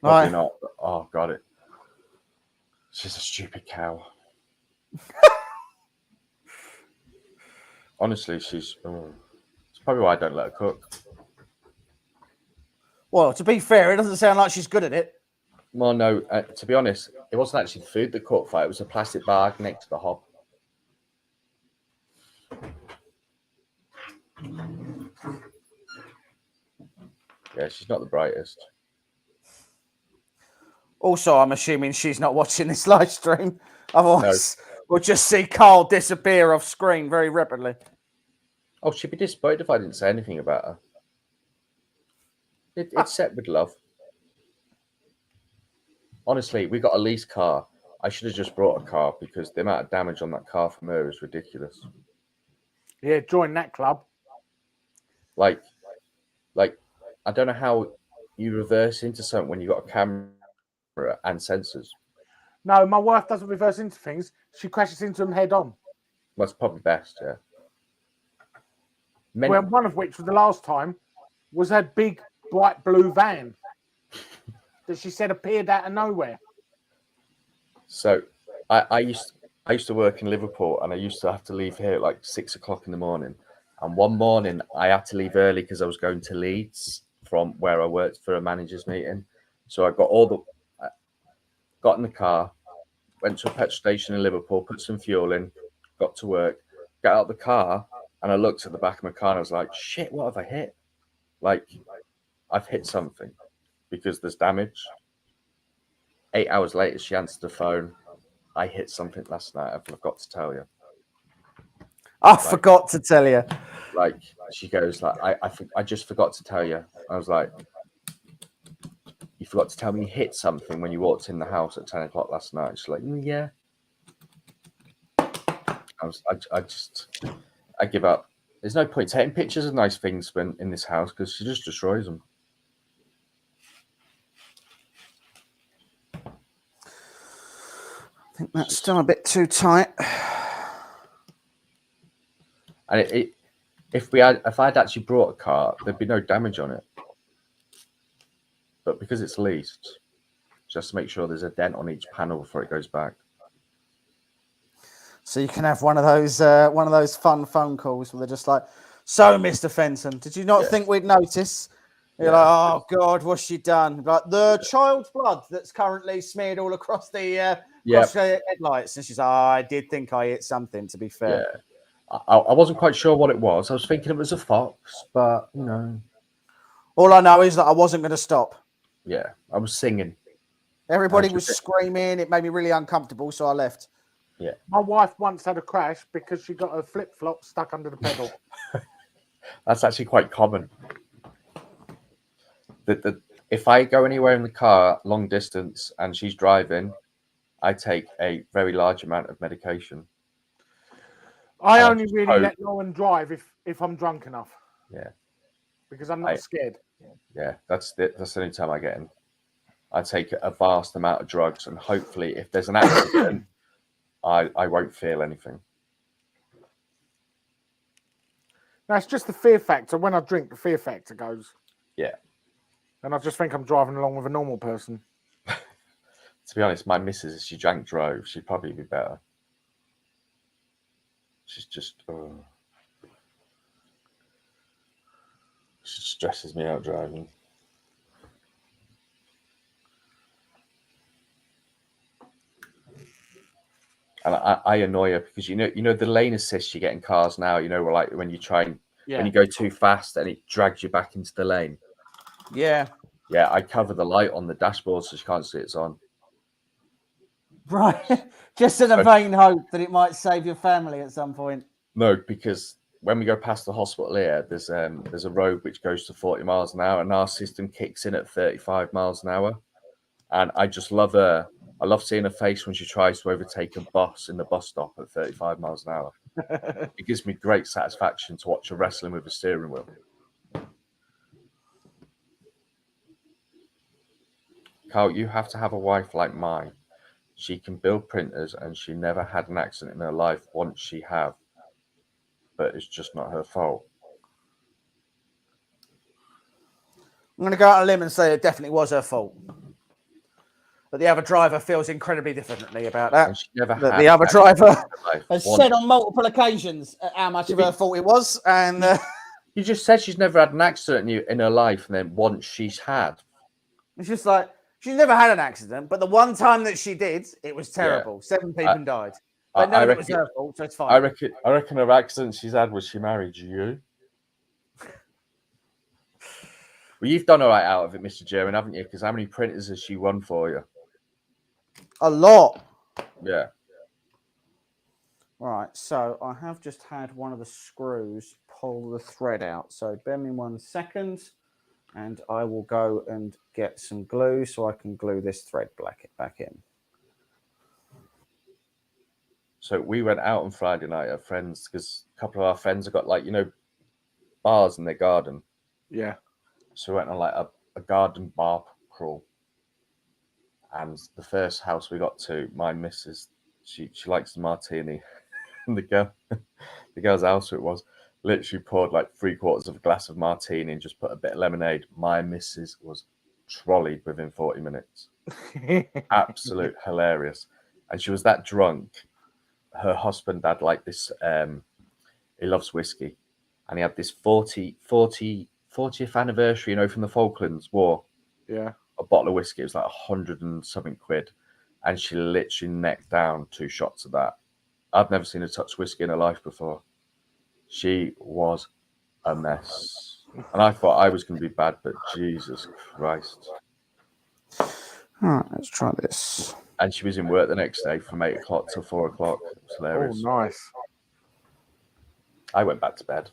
Probably not. Oh, got it. She's a stupid cow. Honestly, it's probably why I don't let her cook. Well, to be fair, it doesn't sound like she's good at it. Well, no, to be honest, it wasn't actually the food that caught fire. It was a plastic bag next to the hob. Yeah, she's not the brightest. Also, I'm assuming she's not watching this live stream. Otherwise, we'll just see Carl disappear off screen very rapidly. Oh, she'd be disappointed if I didn't say anything about her. It's set with love. Honestly, we got a lease car. I should have just brought a car because the amount of damage on that car from her is ridiculous. Yeah, join that club. Like, I don't know how you reverse into something when you got a camera and sensors. No, my wife doesn't reverse into things. She crashes into them head on. That's probably best, yeah. Well, one of which, for the last time, was her big bright blue van that she said appeared out of nowhere. So, I used to work in Liverpool, and I used to have to leave here at like 6 o'clock in the morning. And one morning, I had to leave early because I was going to Leeds from where I worked for a managers meeting. So I got got in the car, went to a petrol station in Liverpool, put some fuel in, got to work, got out of the car, and I looked at the back of my car and I was like, shit, what have I hit? Like, I've hit something because there's damage. 8 hours later, she answered the phone. I hit something last night. I forgot to tell you. I forgot to tell you. Like, she goes, like, I just forgot to tell you. I was like, you forgot to tell me you hit something when you walked in the house at 10 o'clock last night. She's like, yeah. I give up. There's no point taking pictures of nice things when in this house because she just destroys them. I think that's still a bit too tight. And if I'd actually brought a car, there'd be no damage on it. But because it's leased, just to make sure there's a dent on each panel before it goes back. So you can have one of those fun phone calls where they're just like, "So, Mr. Fenton, did you not think we'd notice?" You're like, "Oh God, what's she done?" Like the child's blood that's currently smeared all across the headlights, and she's like, "I did think I hit something." To be fair, I wasn't quite sure what it was. I was thinking it was a fox, but you know, all I know is that I wasn't going to stop. Yeah, I was singing. Everybody was screaming. It made me really uncomfortable, so I left. Yeah. My wife once had a crash because she got her flip-flop stuck under the pedal. That's actually quite common. If I go anywhere in the car, long distance, and she's driving, I take a very large amount of medication. I only really let Lauren drive if I'm drunk enough. Yeah. Because I'm not scared. Yeah, that's the only time I get in. I take a vast amount of drugs, and hopefully, if there's an accident, I won't feel anything. That's just the fear factor. When I drink, the fear factor goes. Yeah. And I just think I'm driving along with a normal person. To be honest, my missus, if she drove, she'd probably be better. She's just... she stresses me out driving. And I annoy her because you know the lane assist you get in cars now. You know, like when you when you go too fast and it drags you back into the lane. Yeah. Yeah, I cover the light on the dashboard so she can't see it's on. Right. Just in a vain hope that it might save your family at some point. No, because when we go past the hospital here, there's a road which goes to 40 miles an hour, and our system kicks in at 35 miles an hour. And I just love her. I love seeing her face when she tries to overtake a bus in the bus stop at 35 miles an hour. It gives me great satisfaction to watch her wrestling with a steering wheel. Carl, you have to have a wife like mine. She can build printers, and she never had an accident in her life. Once she have, but it's just not her fault. I'm going to go out on a limb and say it definitely was her fault. But the other driver feels incredibly differently about that. The other driver has said on multiple occasions how much of her fault it was. And you just said she's never had an accident in her life, and then once she's had. It's just like, she's never had an accident, but the one time that she did, it was terrible. Yeah. 7 people died. But none of it was her fault, so it's fine. I reckon her accident she's had was she married you. Well, you've done all right out of it, Mr. German, haven't you? Because how many printers has she won for you? A lot. Yeah. Right, so I have just had one of the screws pull the thread out. So bear me 1 second, and I will go and get some glue so I can glue this thread back in. So we went out on Friday night at friends because a couple of our friends have got like, you know, bars in their garden. Yeah. So we went on like a garden bar crawl. And the first house we got to, my missus, she likes the martini. And the girl's house it was, literally poured like 3/4 of a glass of martini and just put a bit of lemonade. My missus was trolleyed within 40 minutes. Absolute hilarious. And she was that drunk. Her husband had like this, he loves whiskey. And he had this 40th anniversary, you know, from the Falklands War. Yeah. A bottle of whiskey. It was like 100 and something quid. And she literally necked down 2 shots of that. I've never seen her touch whiskey in her life before. She was a mess. And I thought I was going to be bad, but Jesus Christ. All right, let's try this. And she was in work the next day from 8 o'clock till 4 o'clock. It was hilarious. Oh, nice. I went back to bed.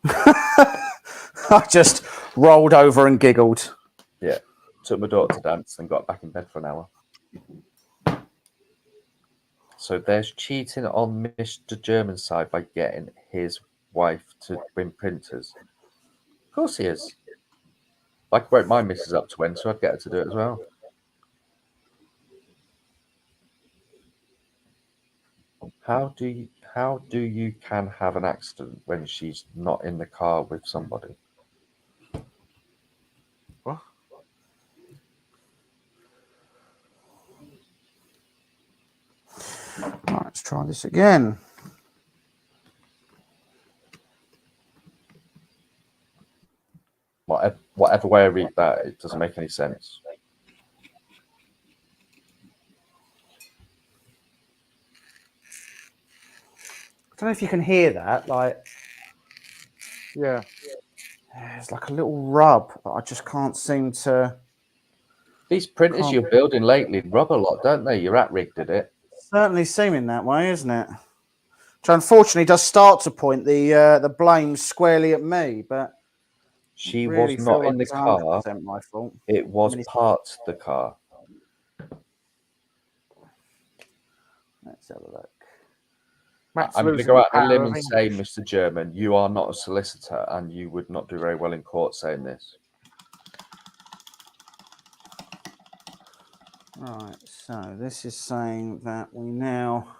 I just rolled over and giggled. Yeah. Took my daughter to dance and got back in bed for an hour. So there's cheating on Mr. German's side by getting his wife to win printers. Of course he is. If I could break my missus up to win, so I'd get her to do it as well. How do you can have an accident when she's not in the car with somebody? What? Right, let's try this again. Whatever way I read that, it doesn't make any sense. I don't know if you can hear that. Like, Yeah. it's like a little rub, but I just can't seem to. These printers you're building lately rub a lot, don't they? Your rat rig did it. Certainly seeming that way, isn't it? Which unfortunately does start to point the blame squarely at me, but She really was not feel like in the it's car. 100% my fault. It was I mean, part the car. Let's have a look. Matt's I'm going to losing go the out on a power limb of and say, English. Mr. German, you are not a solicitor and you would not do very well in court saying this. Right, so this is saying that we now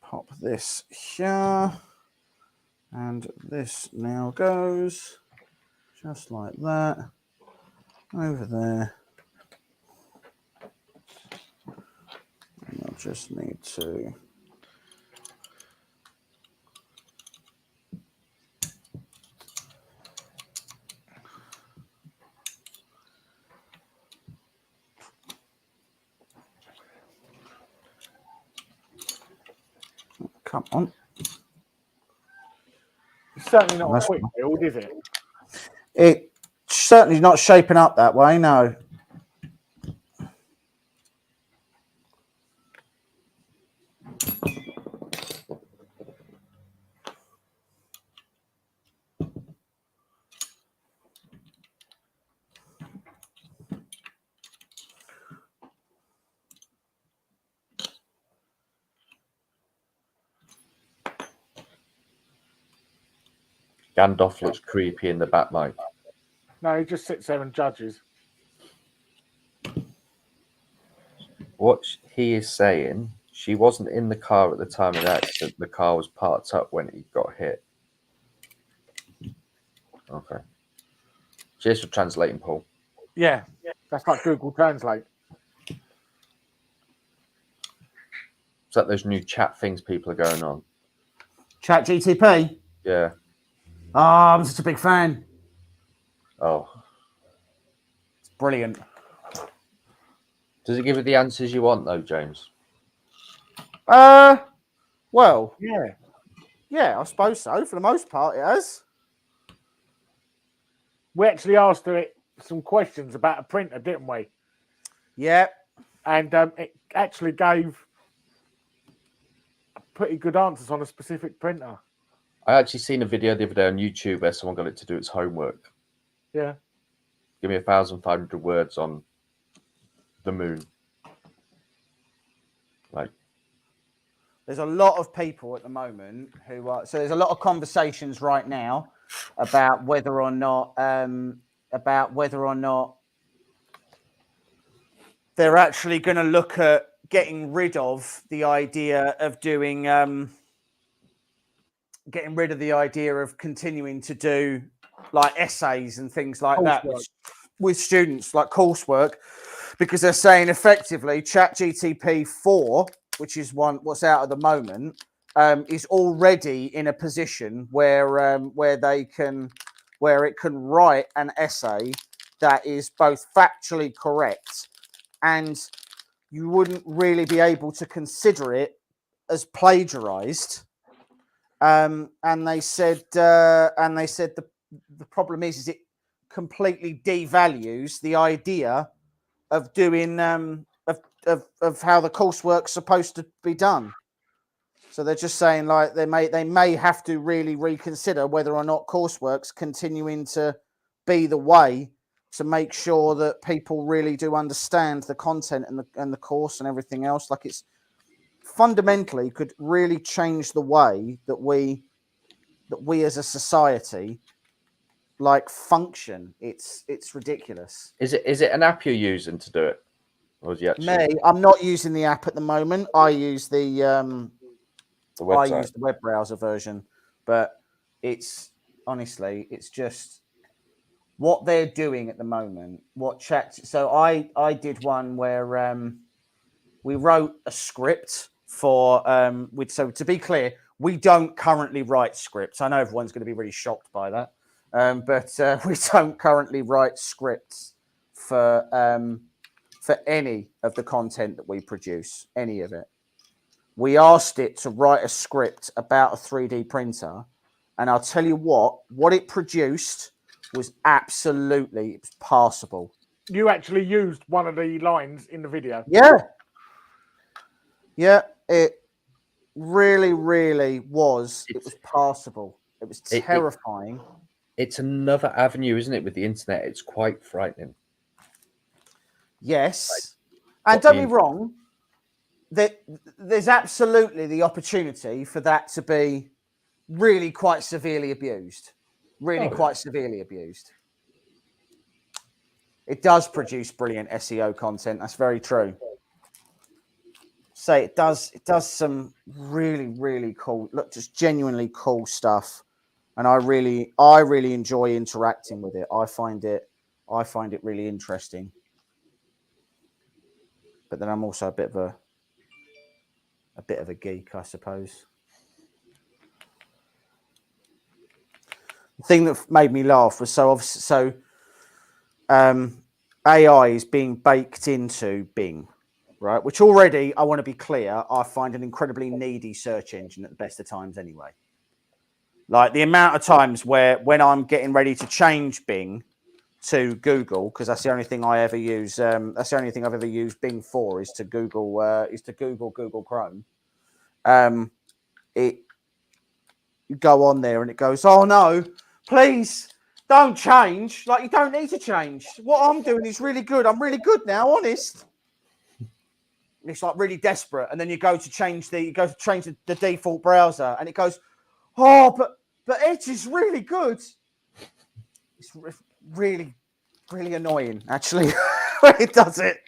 pop this here, and this now goes just like that over there. And I just need to come on. It's certainly not a That's quick build, is it? It's certainly not shaping up that way, no. Gandalf looks creepy in the back, Mike. No, he just sits there and judges. What he is saying, she wasn't in the car at the time of the accident. The car was parked up when he got hit. Okay. Cheers for translating, Paul. Yeah. That's like Google Translate. Is that those new chat things people are going on? Chat GTP? Yeah. Oh, I'm such a big fan. Oh. It's brilliant. Does it give you the answers you want, though, James? Well, Yeah. I suppose so. For the most part, it has. we actually asked her some questions about a printer, didn't we? Yeah. And it actually gave pretty good answers on a specific printer. I actually seen a video the other day on YouTube where someone got it to do its homework. Yeah. Give me 1,500 words on the moon. Like, there's a lot of people at the moment who are, so there's a lot of conversations right now about whether or not they're actually going to look at getting rid of the idea of doing getting rid of the idea of continuing to do like essays and things like that with students, like coursework, because they're saying effectively ChatGTP 4, which is what's out at the moment, is already in a position where it can write an essay that is both factually correct, and you wouldn't really be able to consider it as plagiarized. And they said the problem is it completely devalues the idea of doing of how the coursework's supposed to be done. So they're just saying like they may have to really reconsider whether or not coursework's continuing to be the way to make sure that people really do understand the content and the course and everything else. Like, it's fundamentally could really change the way that we as a society like function. It's ridiculous. is it an app you're using to do it, or is you actually? Me, I'm not using the app at the moment. I use the website. I use the web browser version, but it's honestly, it's just what they're doing at the moment. So I did one where we wrote a script for so to be clear, we don't currently write scripts. I know everyone's going to be really shocked by that, but we don't currently write scripts for any of the content that we produce, any of it. We asked it to write a script about a 3D printer, and I'll tell you what it produced was absolutely passable. You actually used one of the lines in the video. Yeah, it really, really was. It was passable. It was terrifying. It's another avenue, isn't it? With the internet, it's quite frightening. Yes, and don't be wrong. There's absolutely the opportunity for that to be really quite severely abused. Quite severely abused. It does produce brilliant SEO content. That's very true. It does some really, really cool, just genuinely cool stuff. And I really enjoy interacting with it. I find it really interesting. But then I'm also a bit of a geek, I suppose. The thing that made me laugh was AI is being baked into Bing, right? Which already, I want to be clear, I find an incredibly needy search engine at the best of times anyway. Like the amount of times when I'm getting ready to change Bing to Google, because that's the only thing I ever use. That's the only thing I've ever used Bing for is to Google Google Chrome. You go on there and it goes, oh no, please don't change. Like, you don't need to change. What I'm doing is really good. I'm really good now, honest. It's like really desperate. And then you go to change the default browser and it goes, oh, but Edge is really good. It's really, really annoying, actually, when it does it.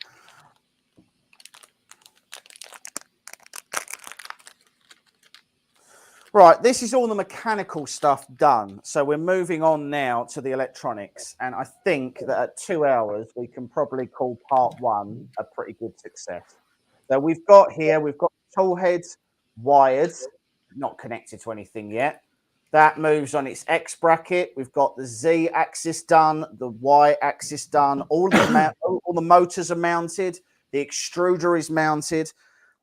Right, this is all the mechanical stuff done. So we're moving on now to the electronics. And I think that at 2 hours, we can probably call part one a pretty good success. So we've got tool heads wired, not connected to anything yet. That moves on its X bracket. We've got the Z axis done, the Y axis done. All the motors are mounted. The extruder is mounted.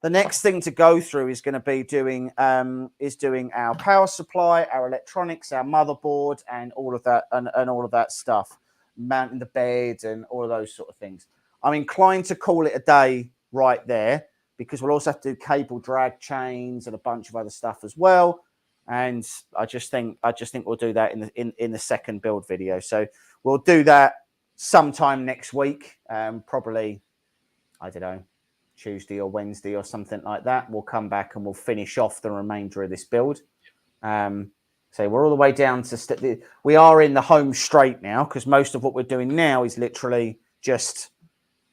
the next thing to go through is going to be doing our power supply, our electronics, our motherboard, and all of that and all of that stuff, mounting the bed and all of those sort of things. I'm inclined to call it a day right there because we'll also have to do cable drag chains and a bunch of other stuff as well. And I just think we'll do that in the second build video. So we'll do that sometime next week, probably, I don't know, Tuesday or Wednesday or something like that. We'll come back and we'll finish off the remainder of this build. So we're all the way down to we are in the home straight now because most of what we're doing now is literally just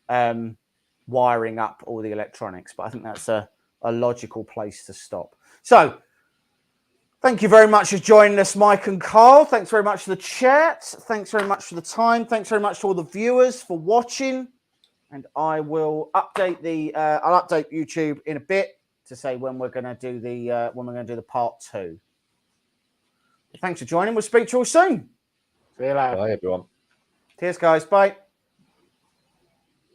wiring up all the electronics. But I think that's a logical place to stop. So thank you very much for joining us, Mike and Carl. Thanks very much for the chat. Thanks very much for the time. Thanks very much to all the viewers for watching. And I will update I'll update YouTube in a bit to say when we're going to do the part 2. Thanks for joining. We'll speak to you all soon. See you later. Bye, everyone. Cheers, guys. Bye.